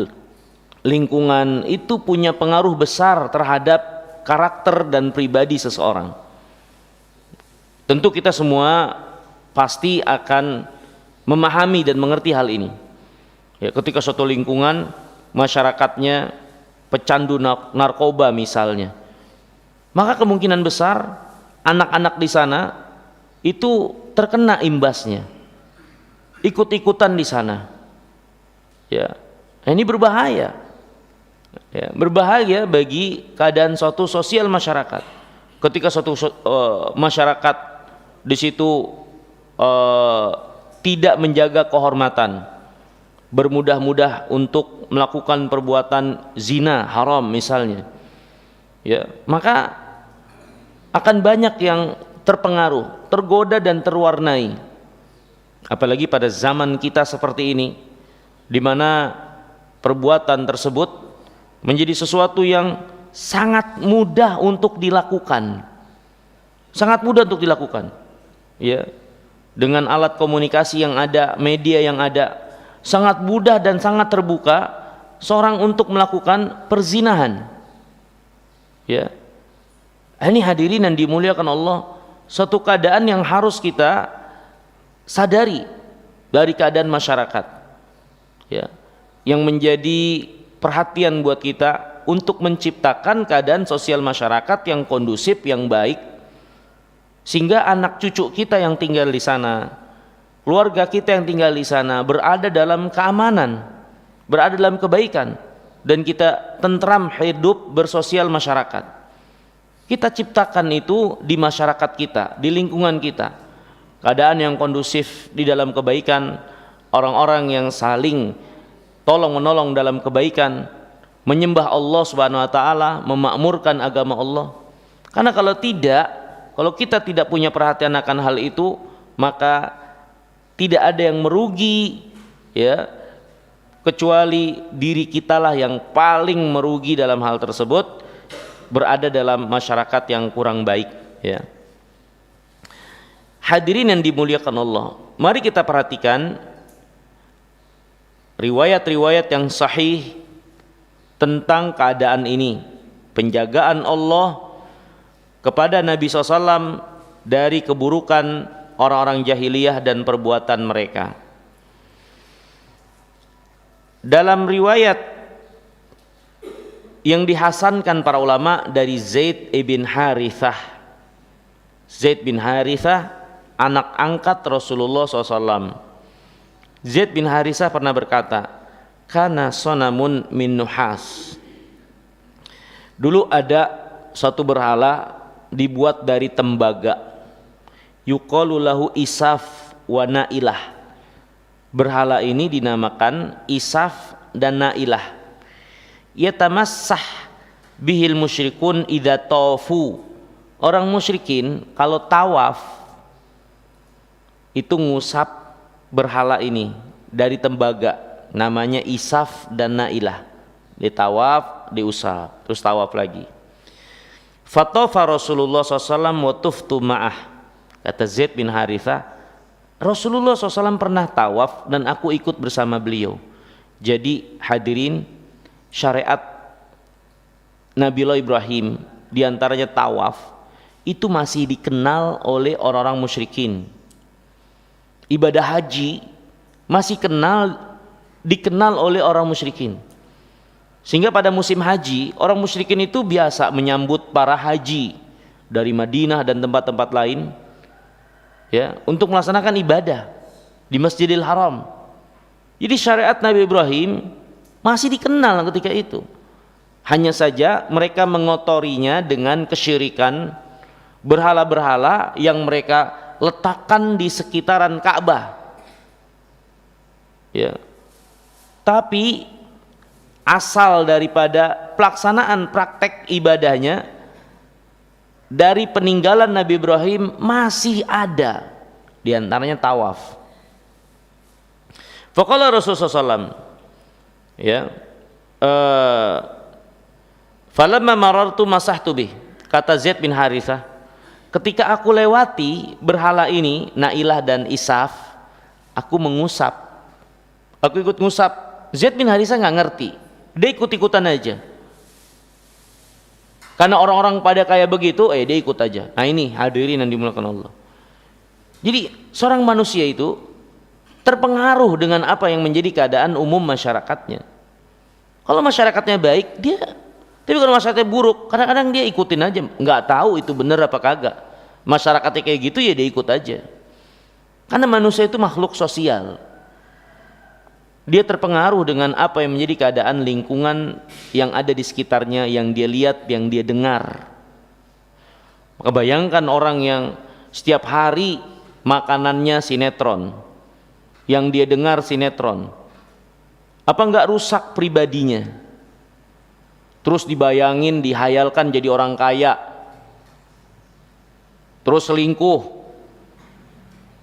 lingkungan itu punya pengaruh besar terhadap karakter dan pribadi seseorang. Tentu kita semua pasti akan memahami dan mengerti hal ini. Ya, ketika suatu lingkungan masyarakatnya pecandu narkoba misalnya, maka kemungkinan besar anak-anak di sana itu terkena imbasnya, ikut-ikutan di sana. Ya, ini berbahaya. Ya, berbahaya bagi keadaan suatu sosial masyarakat. Ketika suatu masyarakat di situ tidak menjaga kehormatan, bermudah-mudah untuk melakukan perbuatan zina haram misalnya, ya, maka akan banyak yang terpengaruh, tergoda dan terwarnai. Apalagi pada zaman kita seperti ini, di mana perbuatan tersebut menjadi sesuatu yang sangat mudah untuk dilakukan, sangat mudah untuk dilakukan, ya, dengan alat komunikasi yang ada, media yang ada, sangat mudah dan sangat terbuka seorang untuk melakukan perzinahan. Ya. Ini hadirin yang dimuliakan Allah, suatu keadaan yang harus kita sadari dari keadaan masyarakat. Ya. Yang menjadi perhatian buat kita untuk menciptakan keadaan sosial masyarakat yang kondusif, yang baik, sehingga anak cucu kita yang tinggal di sana, keluarga kita yang tinggal di sana berada dalam keamanan, berada dalam kebaikan, dan kita tentram hidup bersosial masyarakat. Kita ciptakan itu di masyarakat kita, di lingkungan kita, keadaan yang kondusif di dalam kebaikan, orang-orang yang saling tolong menolong dalam kebaikan, menyembah Allah Subhanahu wa taala, memakmurkan agama Allah. Karena kalau tidak, kalau kita tidak punya perhatian akan hal itu, maka tidak ada yang merugi, ya, kecuali diri kitalah yang paling merugi dalam hal tersebut, berada dalam masyarakat yang kurang baik, ya. Hadirin yang dimuliakan Allah, mari kita perhatikan riwayat-riwayat yang sahih tentang keadaan ini, penjagaan Allah kepada Nabi SAW dari keburukan orang-orang jahiliyah dan perbuatan mereka. Dalam riwayat yang dihasankan para ulama dari Zaid bin Harithah. Zaid bin Harithah, anak angkat Rasulullah SAW. Zaid bin Harithah pernah berkata, kana sonamun min nuhas. Dulu ada satu berhala dibuat dari tembaga. Yuqalu lahu Isaf wa Nailah. Berhala ini dinamakan Isaf dan Nailah. Yatamassah bihil musyrikun idza tawafu. Orang musyrikin kalau tawaf itu ngusap berhala ini dari tembaga, namanya Isaf dan Nailah. Ditawaf, diusap, terus tawaf lagi. Fatafa Rasulullah SAW wa tuftu ma'ah. Kata Zaid bin Harithah, Rasulullah SAW pernah tawaf dan aku ikut bersama beliau. Jadi hadirin, syariat Nabiullah Ibrahim diantaranya tawaf itu masih dikenal oleh orang-orang musyrikin. Ibadah haji masih dikenal oleh orang musyrikin, sehingga pada musim haji orang musyrikin itu biasa menyambut para haji dari Madinah dan tempat-tempat lain, ya, untuk melaksanakan ibadah di Masjidil Haram. Jadi syariat Nabi Ibrahim masih dikenal ketika itu. Hanya saja mereka mengotorinya dengan kesyirikan berhala-berhala yang mereka letakkan di sekitaran Ka'bah. Ya. Tapi asal daripada pelaksanaan praktek ibadahnya dari peninggalan Nabi Ibrahim masih ada, di antaranya tawaf. Faqala Rasulullah SAW, ya, falamma marartu masahtu bih. Kata Zaid bin Harithah, ketika aku lewati berhala ini, Nailah dan Isaf, aku mengusap, aku ikut ngusap. Zaid bin Harithah nggak ngerti, dia ikut-ikutan aja. Karena orang-orang pada kayak begitu, dia ikut aja. Nah ini hadirin yang dimuliakan Allah. Jadi seorang manusia itu terpengaruh dengan apa yang menjadi keadaan umum masyarakatnya. Kalau masyarakatnya baik, dia. Tapi kalau masyarakatnya buruk, kadang-kadang dia ikutin aja, nggak tahu itu benar apa kagak. Masyarakatnya kayak gitu ya dia ikut aja. Karena manusia itu makhluk sosial. Dia terpengaruh dengan apa yang menjadi keadaan lingkungan yang ada di sekitarnya, yang dia lihat, yang dia dengar. Maka bayangkan orang yang setiap hari makanannya sinetron, yang dia dengar sinetron, apa enggak rusak pribadinya? Terus dibayangin, dihayalkan jadi orang kaya, terus selingkuh,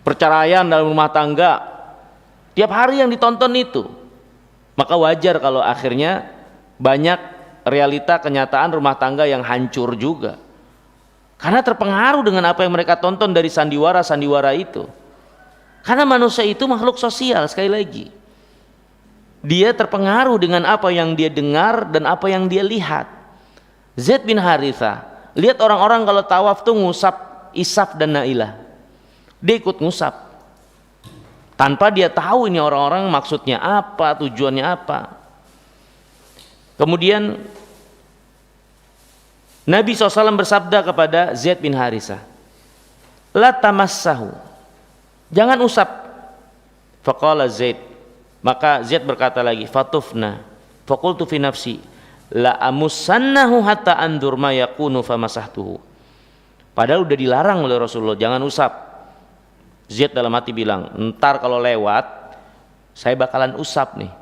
perceraian dalam rumah tangga, tiap hari yang ditonton itu. Maka wajar kalau akhirnya banyak realita kenyataan rumah tangga yang hancur juga, karena terpengaruh dengan apa yang mereka tonton dari sandiwara-sandiwara itu. Karena manusia itu makhluk sosial, sekali lagi dia terpengaruh dengan apa yang dia dengar dan apa yang dia lihat. Zaid bin Harithah lihat orang-orang kalau tawaf tuh ngusap Isaf dan Nailah, dia ikut ngusap tanpa dia tahu ini orang-orang maksudnya apa, tujuannya apa. Kemudian Nabi SAW bersabda kepada Zaid bin Harithah, la tamassahu, jangan usap. Faqala Zaid, maka Zaid berkata lagi, fatufna, faqultu fi nafsi la amussannahu hatta andur ma yakunu famasahtuhu. Padahal udah dilarang oleh Rasulullah, jangan usap. Zaid dalam hati bilang, ntar kalau lewat saya bakalan usap nih,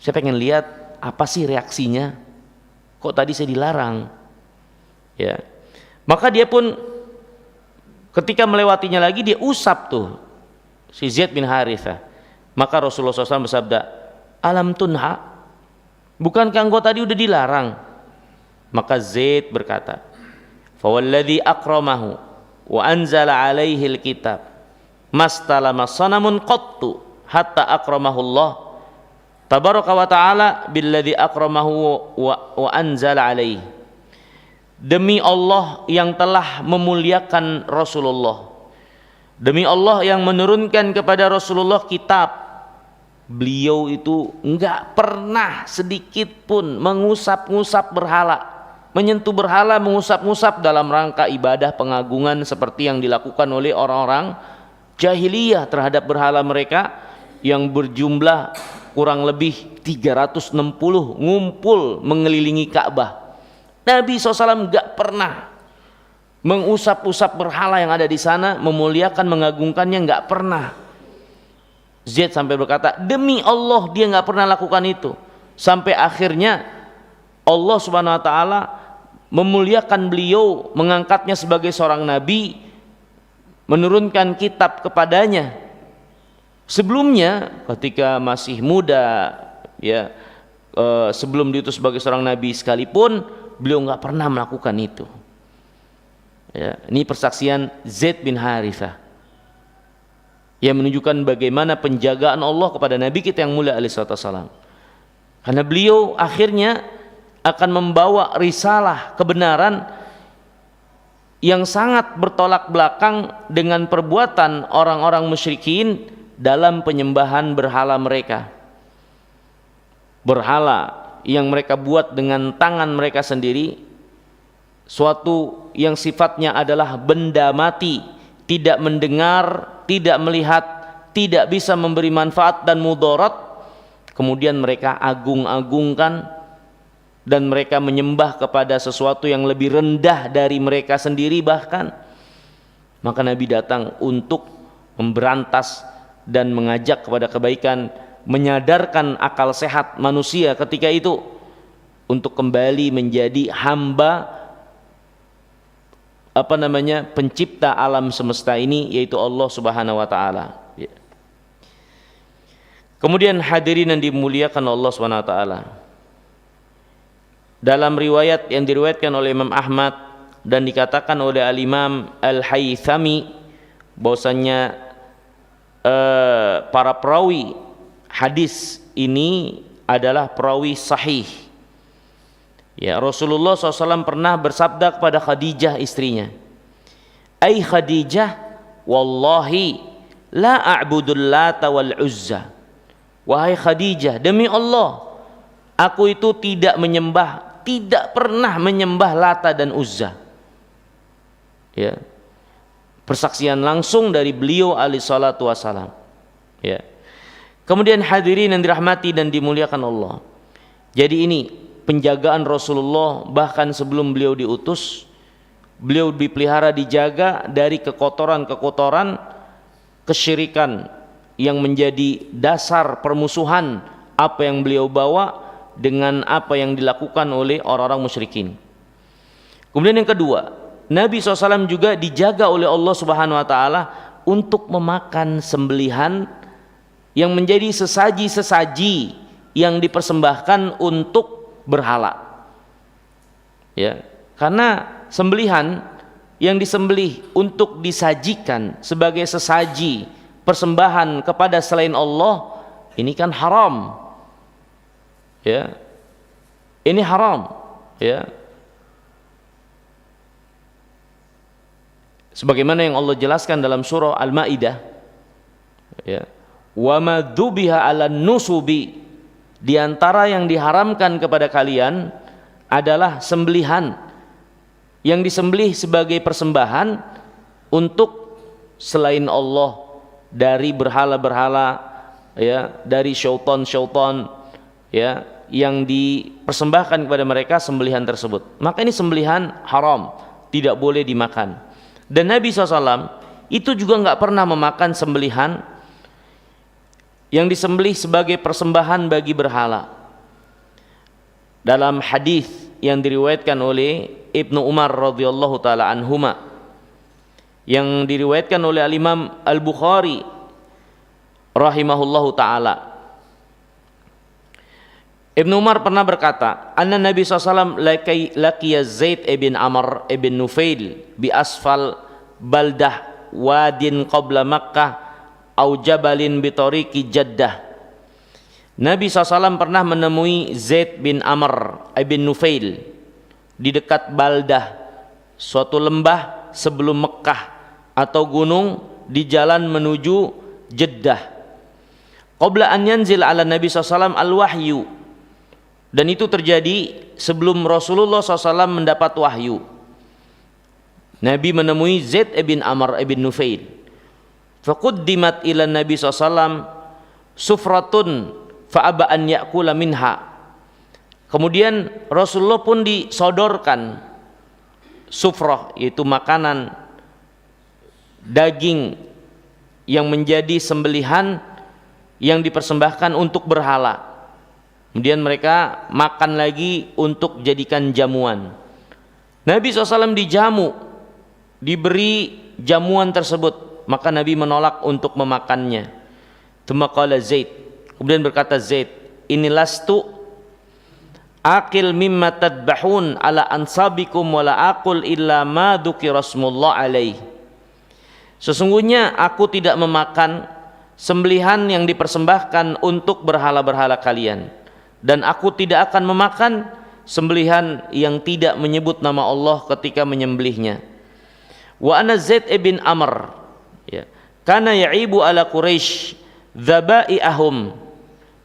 saya pengen lihat apa sih reaksinya, kok tadi saya dilarang. Ya, maka dia pun ketika melewatinya lagi dia usap tuh si Zaid bin Harithah. Maka Rasulullah SAW bersabda, alam tunha, bukankah engkau tadi udah dilarang? Maka Zaid berkata, fawalladhi akramahu wa anzala alaihi alkitab mastalama sanamun qattu hatta akramahullah tabaraka wa ta'ala billadhi akramahu wa anzala alaihi. Demi Allah yang telah memuliakan Rasulullah, demi Allah yang menurunkan kepada Rasulullah kitab, beliau itu enggak pernah sedikit pun mengusap-ngusap berhala, menyentuh berhala, mengusap-ngusap dalam rangka ibadah pengagungan seperti yang dilakukan oleh orang-orang jahiliyah terhadap berhala mereka yang berjumlah kurang lebih 360 ngumpul mengelilingi Ka'bah. Nabi SAW enggak pernah mengusap-usap berhala yang ada di sana, memuliakan, mengagungkannya, enggak pernah. Zaid sampai berkata, demi Allah dia enggak pernah lakukan itu. Sampai akhirnya Allah Subhanahu wa taala memuliakan beliau, mengangkatnya sebagai seorang nabi, menurunkan kitab kepadanya. Sebelumnya ketika masih muda, ya, sebelum diutus sebagai seorang nabi sekalipun, beliau enggak pernah melakukan itu. Ya, ini persaksian Zaid bin Harithah yang menunjukkan bagaimana penjagaan Allah kepada Nabi kita yang mulia alaihi wasallam. Karena beliau akhirnya akan membawa risalah kebenaran yang sangat bertolak belakang dengan perbuatan orang-orang musyrikin dalam penyembahan berhala mereka. Berhala yang mereka buat dengan tangan mereka sendiri, suatu yang sifatnya adalah benda mati, tidak mendengar, tidak melihat, tidak bisa memberi manfaat dan mudarat, kemudian mereka agung-agungkan dan mereka menyembah kepada sesuatu yang lebih rendah dari mereka sendiri bahkan. Maka Nabi datang untuk memberantas dan mengajak kepada kebaikan, menyadarkan akal sehat manusia ketika itu untuk kembali menjadi hamba pencipta alam semesta ini, yaitu Allah Subhanahu wa taala. Kemudian hadirin yang dimuliakan Allah Subhanahu wa taala, dalam riwayat yang diriwayatkan oleh Imam Ahmad dan dikatakan oleh Al-Imam Al-Haythami bahwasanya para perawi hadis ini adalah perawi sahih. Ya, Rasulullah SAW pernah bersabda kepada Khadijah istrinya, "Ai Khadijah, wallahi la a'budul Lata wal Uzza." Wahai Khadijah, demi Allah, aku itu tidak pernah menyembah Lata dan Uzza. Ya. Persaksian langsung dari beliau alaihi salatu wasalam. Ya. Kemudian hadirin yang dirahmati dan dimuliakan Allah. Jadi ini penjagaan Rasulullah bahkan sebelum beliau diutus, beliau dipelihara, dijaga dari kekotoran-kekotoran kesyirikan yang menjadi dasar permusuhan apa yang beliau bawa dengan apa yang dilakukan oleh orang-orang musyrikin. Kemudian yang kedua, Nabi SAW juga dijaga oleh Allah Subhanahu wa taala untuk memakan sembelihan yang menjadi sesaji-sesaji yang dipersembahkan untuk berhala. Ya, karena sembelihan yang disembelih untuk disajikan sebagai sesaji persembahan kepada selain Allah ini kan haram. Ya. Ini haram, ya. Sebagaimana yang Allah jelaskan dalam surah Al-Maidah, ya. Wa ma dzubiha 'alan nusubi, di antara yang diharamkan kepada kalian adalah sembelihan yang disembelih sebagai persembahan untuk selain Allah, dari berhala-berhala, ya, dari syaitan-syaitan, ya, yang dipersembahkan kepada mereka sembelihan tersebut. Maka ini sembelihan haram, tidak boleh dimakan. Dan Nabi SAW itu juga nggak pernah memakan sembelihan yang disembelih sebagai persembahan bagi berhala. Dalam hadis yang diriwayatkan oleh Ibnu Umar radhiyallahu taala anhuma, yang diriwayatkan oleh Al-Imam Al-Bukhari rahimahullahu taala, Ibnu Umar pernah berkata, anna Nabi SAW laqiya Zaid ibn Amr ibn Nufail bi asfal baldah wadin qabla Makkah au jabalin bi tariqi Jaddah. Nabi SAW pernah menemui Zaid bin Amr ibn Nufail di dekat Baldah, suatu lembah sebelum Mekah atau gunung di jalan menuju Jeddah. Qabla an yanzil ala Nabi SAW al-wahyu, dan itu terjadi sebelum Rasulullah SAW mendapat wahyu. Nabi menemui Zaid bin Amr ibn Nufail. Faquddimat ila Nabi SAW sufratun fa'aba an ya'kula minha. Kemudian Rasulullah pun disodorkan sufrah, yaitu makanan daging yang menjadi sembelihan yang dipersembahkan untuk berhala. Kemudian mereka makan lagi untuk jadikan jamuan. Nabi SAW dijamu, diberi jamuan tersebut, maka Nabi menolak untuk memakannya. Tsumma qala Zaid, kemudian berkata Zaid, ini lastu akil mimma tadbahun ala ansabikum wala aqul illa ma dzukira rasmullah alaih. Sesungguhnya aku tidak memakan sembelihan yang dipersembahkan untuk berhala-berhala kalian, dan aku tidak akan memakan sembelihan yang tidak menyebut nama Allah ketika menyembelihnya. Wa ana Zaid ibn Amr, ya, kana ya'ibu ala Quraisy dzabai'ahum,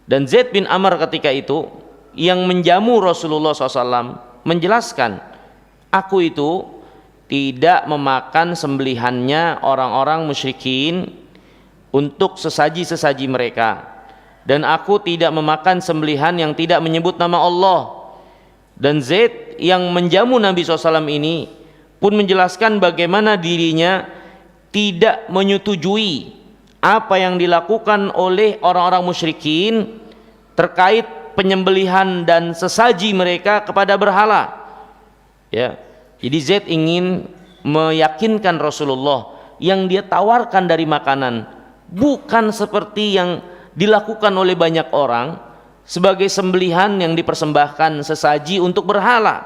dan Zaid bin Amr ketika itu yang menjamu Rasulullah SAW menjelaskan, aku itu tidak memakan sembelihannya orang-orang musyrikin untuk sesaji-sesaji mereka, dan aku tidak memakan sembelihan yang tidak menyebut nama Allah. Dan Zaid yang menjamu Nabi SAW ini pun menjelaskan bagaimana dirinya tidak menyetujui apa yang dilakukan oleh orang-orang musyrikin terkait penyembelihan dan sesaji mereka kepada berhala. Ya, jadi Zaid ingin meyakinkan Rasulullah yang dia tawarkan dari makanan bukan seperti yang dilakukan oleh banyak orang sebagai sembelihan yang dipersembahkan sesaji untuk berhala.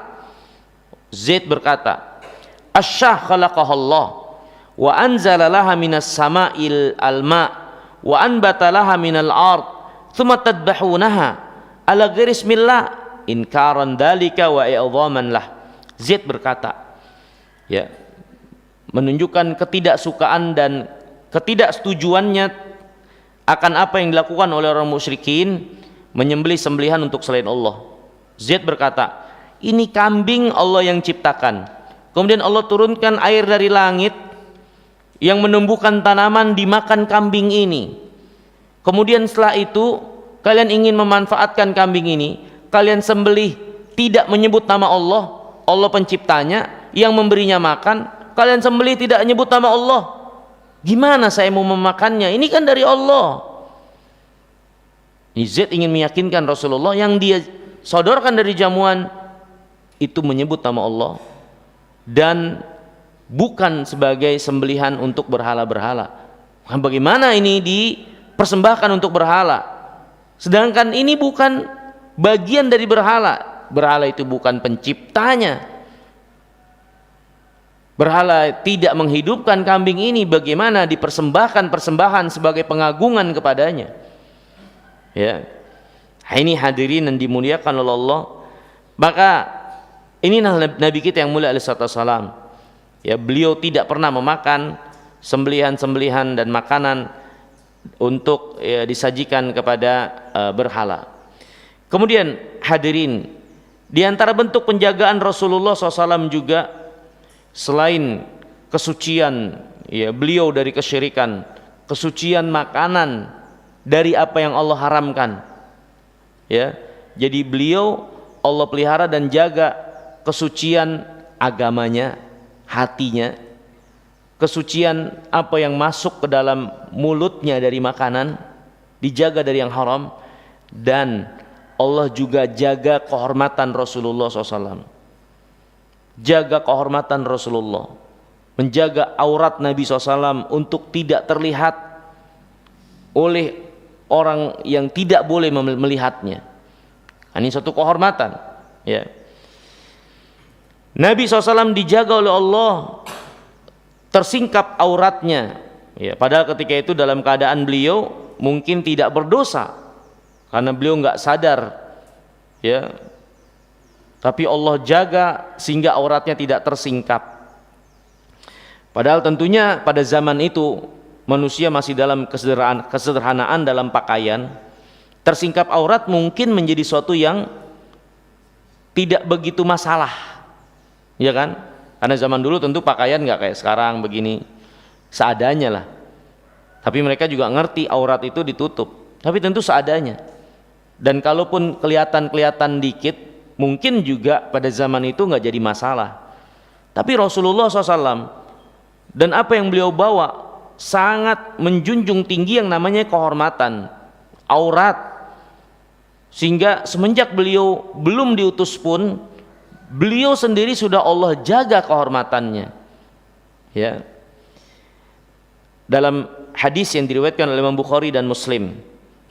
Zaid berkata, asyah khalaqahallah wa anzala laha minas sama'il alma wa anbata laha minal ard thumma tadbahunaha ala ghairi ismillah inkaran dalika wa i'dhaman lah. Zaid berkata, ya, menunjukkan ketidaksukaan dan ketidaksetujuannya akan apa yang dilakukan oleh orang musyrikin menyembelih sembelihan untuk selain Allah. Zaid berkata, ini kambing Allah yang ciptakan, kemudian Allah turunkan air dari langit yang menumbuhkan tanaman dimakan kambing ini. Kemudian setelah itu kalian ingin memanfaatkan kambing ini, kalian sembelih tidak menyebut nama Allah, Allah penciptanya yang memberinya makan, kalian sembelih tidak menyebut nama Allah. Gimana saya mau memakannya? Ini kan dari Allah. Zaid ingin meyakinkan Rasulullah yang dia sodorkan dari jamuan itu menyebut nama Allah dan bukan sebagai sembelihan untuk berhala-berhala. Bagaimana ini dipersembahkan untuk berhala, sedangkan ini bukan bagian dari berhala. Berhala itu bukan penciptanya. Berhala tidak menghidupkan kambing ini, bagaimana dipersembahkan persembahan sebagai pengagungan kepadanya. Ya. Ini hadirin yang dimuliakan oleh Allah. Maka inilah Nabi kita yang mulia alaihi wasallam. Ya, beliau tidak pernah memakan sembelihan-sembelihan dan makanan untuk disajikan kepada berhala. Kemudian hadirin, di antara bentuk penjagaan Rasulullah SAW juga selain kesucian ya beliau dari kesyirikan, kesucian makanan dari apa yang Allah haramkan. Ya, jadi beliau Allah pelihara dan jaga kesucian agamanya, hatinya, kesucian apa yang masuk ke dalam mulutnya dari makanan, dijaga dari yang haram. Dan Allah juga jaga kehormatan Rasulullah SAW, jaga kehormatan Rasulullah, menjaga aurat Nabi SAW untuk tidak terlihat oleh orang yang tidak boleh melihatnya. Ini suatu kehormatan ya. Nabi SAW dijaga oleh Allah, tersingkap auratnya ya, padahal ketika itu dalam keadaan beliau mungkin tidak berdosa karena beliau nggak sadar ya, tapi Allah jaga sehingga auratnya tidak tersingkap. Padahal tentunya pada zaman itu manusia masih dalam kesederhanaan dalam pakaian. Tersingkap aurat mungkin menjadi suatu yang tidak begitu masalah, ya kan? Karena zaman dulu tentu pakaian nggak kayak sekarang begini seadanya lah. Tapi mereka juga ngerti aurat itu ditutup, tapi tentu seadanya. Dan kalaupun kelihatan dikit, mungkin juga pada zaman itu nggak jadi masalah. Tapi Rasulullah SAW dan apa yang beliau bawa sangat menjunjung tinggi yang namanya kehormatan aurat, sehingga semenjak beliau belum diutus pun beliau sendiri sudah Allah jaga kehormatannya ya. Dalam hadis yang diriwayatkan oleh Imam Bukhari dan Muslim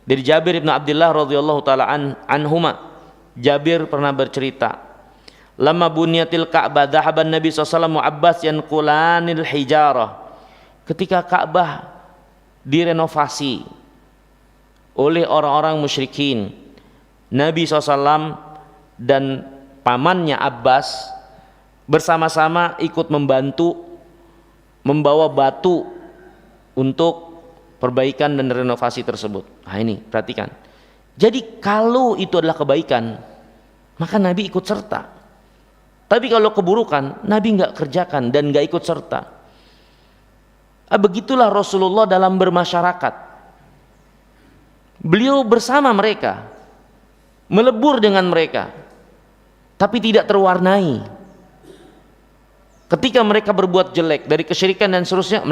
dari Jabir bin Abdullah radhiyallahu taala anhuma, Jabir pernah bercerita, lama bunyatil Ka'bah dhahaban Nabi sallallahu alaihi wasallam Abbas yanqulanil hijarah. Ketika Ka'bah direnovasi oleh orang-orang musyrikin, Nabi SAW dan pamannya Abbas bersama-sama ikut membantu membawa batu untuk perbaikan dan renovasi tersebut. Nah ini perhatikan. Jadi kalau itu adalah kebaikan, maka Nabi ikut serta. Tapi kalau keburukan, Nabi nggak kerjakan dan nggak ikut serta. Begitulah Rasulullah dalam bermasyarakat. Beliau bersama mereka, melebur dengan mereka, tapi tidak terwarnai. Ketika mereka berbuat jelek dari kesyirikan dan seterusnya,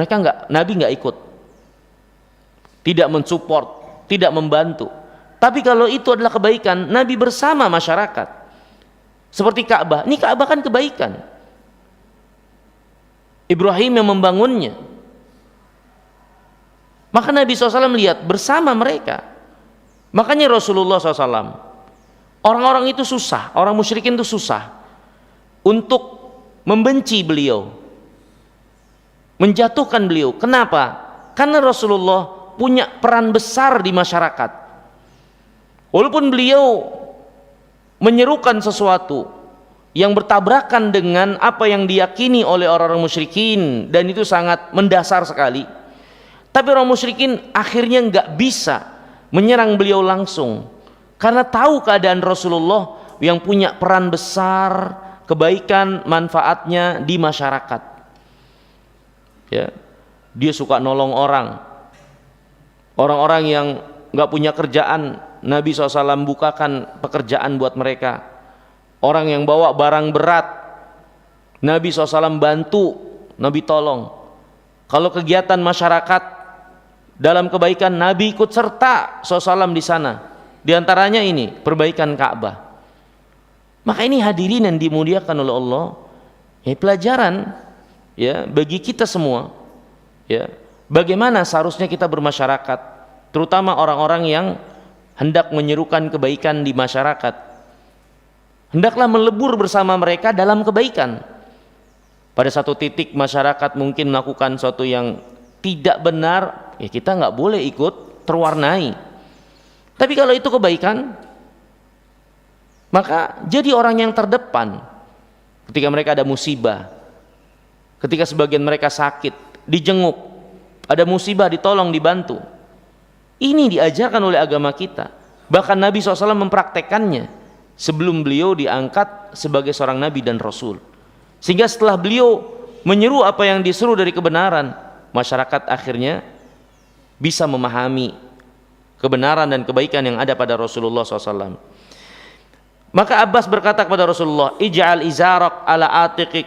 Nabi nggak ikut, tidak mensupport, tidak membantu. Tapi kalau itu adalah kebaikan, Nabi bersama masyarakat. Seperti Ka'bah, ini Ka'bah kan kebaikan. Ibrahim yang membangunnya. Maka Nabi SAW lihat bersama mereka. Makanya Rasulullah SAW, orang-orang itu susah, orang musyrikin itu susah untuk membenci beliau, menjatuhkan beliau. Kenapa? Karena Rasulullah punya peran besar di masyarakat. Walaupun beliau menyerukan sesuatu yang bertabrakan dengan apa yang diyakini oleh orang-orang musyrikin, dan itu sangat mendasar sekali, tapi orang musyrikin akhirnya nggak bisa menyerang beliau langsung karena tahu keadaan Rasulullah yang punya peran besar, kebaikan, manfaatnya di masyarakat ya. Dia suka nolong orang-orang yang nggak punya kerjaan, Nabi SAW bukakan pekerjaan buat mereka. Orang yang bawa barang berat, Nabi SAW bantu, Nabi tolong. Kalau kegiatan masyarakat dalam kebaikan, Nabi ikut serta SAW di sana. Di antaranya ini perbaikan Ka'bah. Maka ini hadirin yang dimuliakan oleh Allah, ya, pelajaran ya bagi kita semua ya, bagaimana seharusnya kita bermasyarakat, terutama orang-orang yang hendak menyerukan kebaikan di masyarakat. Hendaklah melebur bersama mereka dalam kebaikan. Pada satu titik masyarakat mungkin melakukan sesuatu yang tidak benar, ya kita nggak boleh ikut terwarnai. Tapi kalau itu kebaikan, Maka jadi orang yang terdepan ketika mereka ada musibah, ketika sebagian mereka sakit, dijenguk, ada musibah, ditolong, dibantu. Ini diajarkan oleh agama kita. Bahkan Nabi SAW mempraktekannya sebelum beliau diangkat sebagai seorang Nabi dan Rasul. Sehingga setelah beliau menyeru apa yang diseru dari kebenaran, masyarakat akhirnya bisa memahami kebenaran dan kebaikan yang ada pada Rasulullah SAW. Maka Abbas berkata kepada Rasulullah, ij'al izarak ala atiqik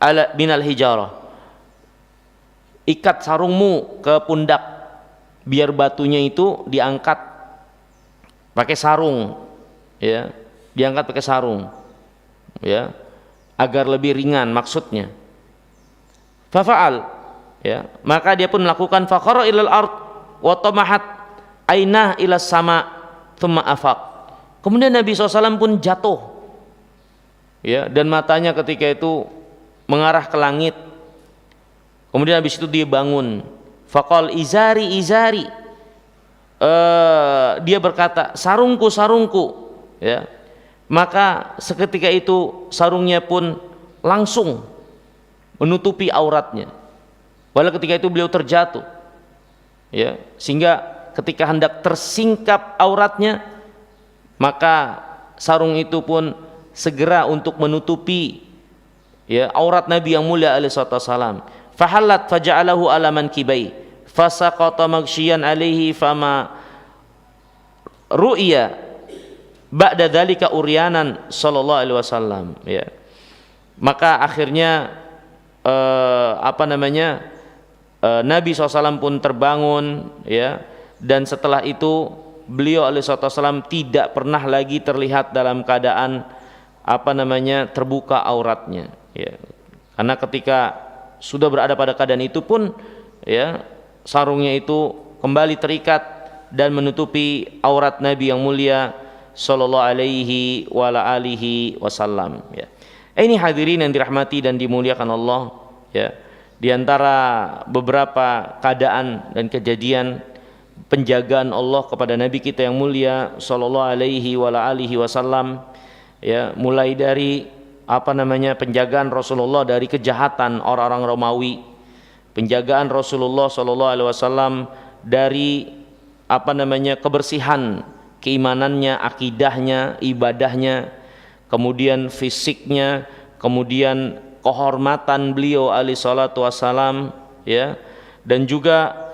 ala minal hijarah. Ikat sarungmu ke pundak, biar batunya itu diangkat pakai sarung, ya, diangkat pakai sarung, ya, agar lebih ringan maksudnya. Fafa'al, ya, maka dia pun melakukan. Faqara ilal ard wa tamahat ainah ila sama thumma afaq. Kemudian Nabi SAW pun jatuh, ya, dan matanya ketika itu mengarah ke langit. Kemudian habis itu dia bangun. Faqal izari izari, dia berkata sarungku sarungku, ya. Maka seketika itu sarungnya pun langsung menutupi auratnya. Walau ketika itu beliau terjatuh, ya, sehingga ketika hendak tersingkap auratnya, maka sarung itu pun segera untuk menutupi, ya, aurat Nabi yang mulia alaihi wasallam. Fahallat faja'alahu ala mankibai fasaqata maghsyian alaihi fama ru'ya ba'da dzalika uryanan sallallahu alaihi wasallam, ya. Maka akhirnya Nabi SAW pun terbangun, ya, dan setelah itu beliau alaihissalam tidak pernah lagi terlihat dalam keadaan terbuka auratnya, ya. Karena ketika sudah berada pada keadaan itu pun, ya, sarungnya itu kembali terikat dan menutupi aurat Nabi yang mulia sallallahu alaihi wa alihi wasallam, ya. Ini hadirin yang dirahmati dan dimuliakan Allah, ya. Di antara beberapa keadaan dan kejadian penjagaan Allah kepada Nabi kita yang mulia sallallahu alaihi wa alihi wasallam, ya, mulai dari penjagaan Rasulullah dari kejahatan orang-orang Romawi, penjagaan Rasulullah sallallahu alaihi wasallam dari kebersihan keimanannya, akidahnya, ibadahnya, kemudian fisiknya, kemudian kehormatan beliau alaihi salatu wassalam, ya, dan juga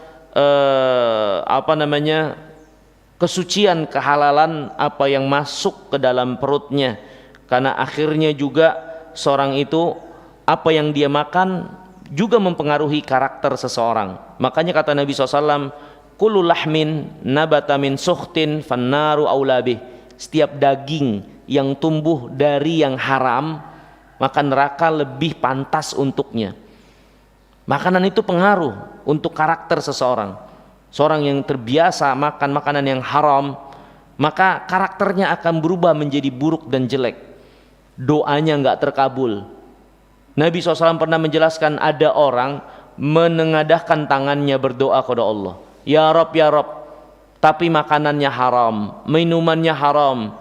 kesucian, kehalalan apa yang masuk ke dalam perutnya, karena akhirnya juga seorang itu apa yang dia makan juga mempengaruhi karakter seseorang. Makanya kata Nabi SAW, kullu lahmin nabata min sukhtin fannaru aulabih. Setiap daging yang tumbuh dari yang haram, maka neraka lebih pantas untuknya. Makanan itu pengaruh untuk karakter seseorang. Seorang yang terbiasa makan makanan yang haram, maka karakternya akan berubah menjadi buruk dan jelek. Doanya enggak terkabul. Nabi SAW pernah menjelaskan ada orang menengadahkan tangannya berdoa kepada Allah, ya Rabb, ya Rabb, tapi makanannya haram, minumannya haram,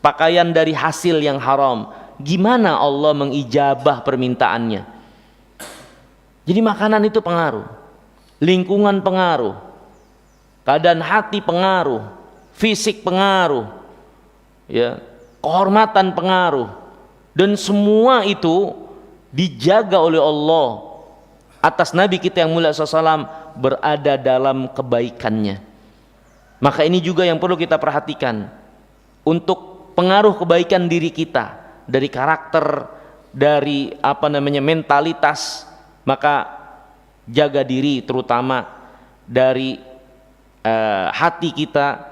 pakaian dari hasil yang haram. Gimana Allah mengijabah permintaannya? Jadi makanan itu pengaruh, lingkungan pengaruh, keadaan hati pengaruh, fisik pengaruh, ya, kehormatan pengaruh, dan semua itu dijaga oleh Allah atas Nabi kita yang mulia SAW berada dalam kebaikannya. Maka ini juga yang perlu kita perhatikan untuk pengaruh kebaikan diri kita, dari karakter, dari mentalitas. Maka jaga diri terutama dari hati kita,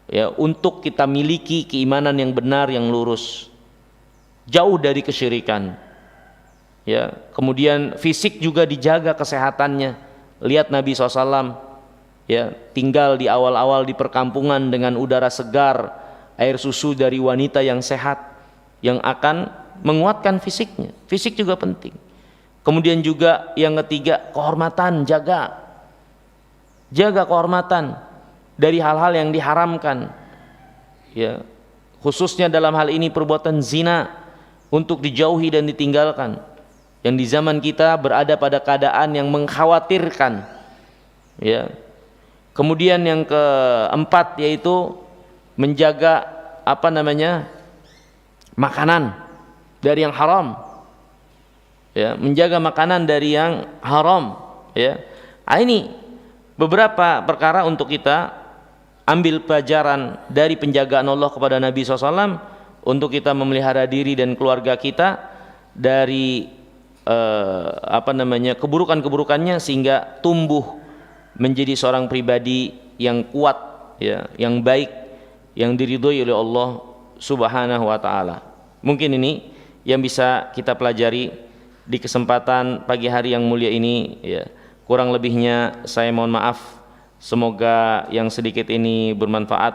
ya, untuk kita miliki keimanan yang benar, yang lurus, jauh dari kesyirikan, ya. Kemudian fisik juga dijaga kesehatannya. Lihat Nabi SAW, ya, tinggal di awal-awal di perkampungan dengan udara segar, air susu dari wanita yang sehat, yang akan menguatkan fisiknya. Fisik juga penting. Kemudian juga yang ketiga, kehormatan, jaga kehormatan dari hal-hal yang diharamkan, ya. khususnya dalam hal ini perbuatan zina, untuk dijauhi dan ditinggalkan, yang di zaman kita berada pada keadaan yang mengkhawatirkan, ya. Kemudian yang keempat yaitu menjaga makanan dari yang haram, ya, menjaga makanan dari yang haram, ya. Ini beberapa perkara untuk kita ambil pelajaran dari penjagaan Allah kepada Nabi SAW, untuk kita memelihara diri dan keluarga kita dari keburukan-keburukannya, sehingga tumbuh menjadi seorang pribadi yang kuat, ya, yang baik, yang diridhoi oleh Allah Subhanahu wa taala. Mungkin ini yang bisa kita pelajari di kesempatan pagi hari yang mulia ini, ya. Kurang lebihnya saya mohon maaf. Semoga yang sedikit ini bermanfaat,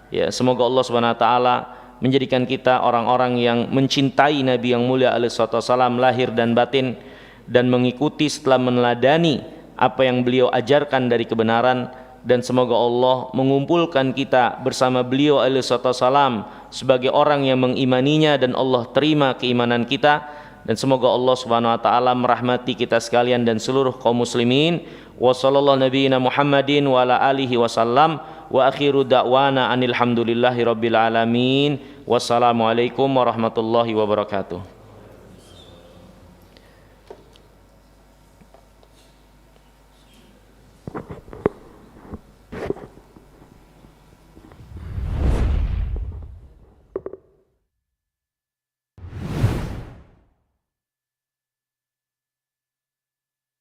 ya. Semoga Allah Subhanahu wa taala menjadikan kita orang-orang yang mencintai Nabi yang mulia alaihi wasallam lahir dan batin, dan mengikuti setelah meneladani apa yang beliau ajarkan dari kebenaran, dan semoga Allah mengumpulkan kita bersama beliau alaihi wasallam sebagai orang yang mengimaninya, dan Allah terima keimanan kita, dan semoga Allah Subhanahu wa taala merahmati kita sekalian dan seluruh kaum muslimin. Wa sallallahu nabiyina Muhammadin wa ala alihi wasallam, wa akhiru da'wana anil hamdulillahi rabbil alamin. Wassalamualaikum warahmatullahi wabarakatuh.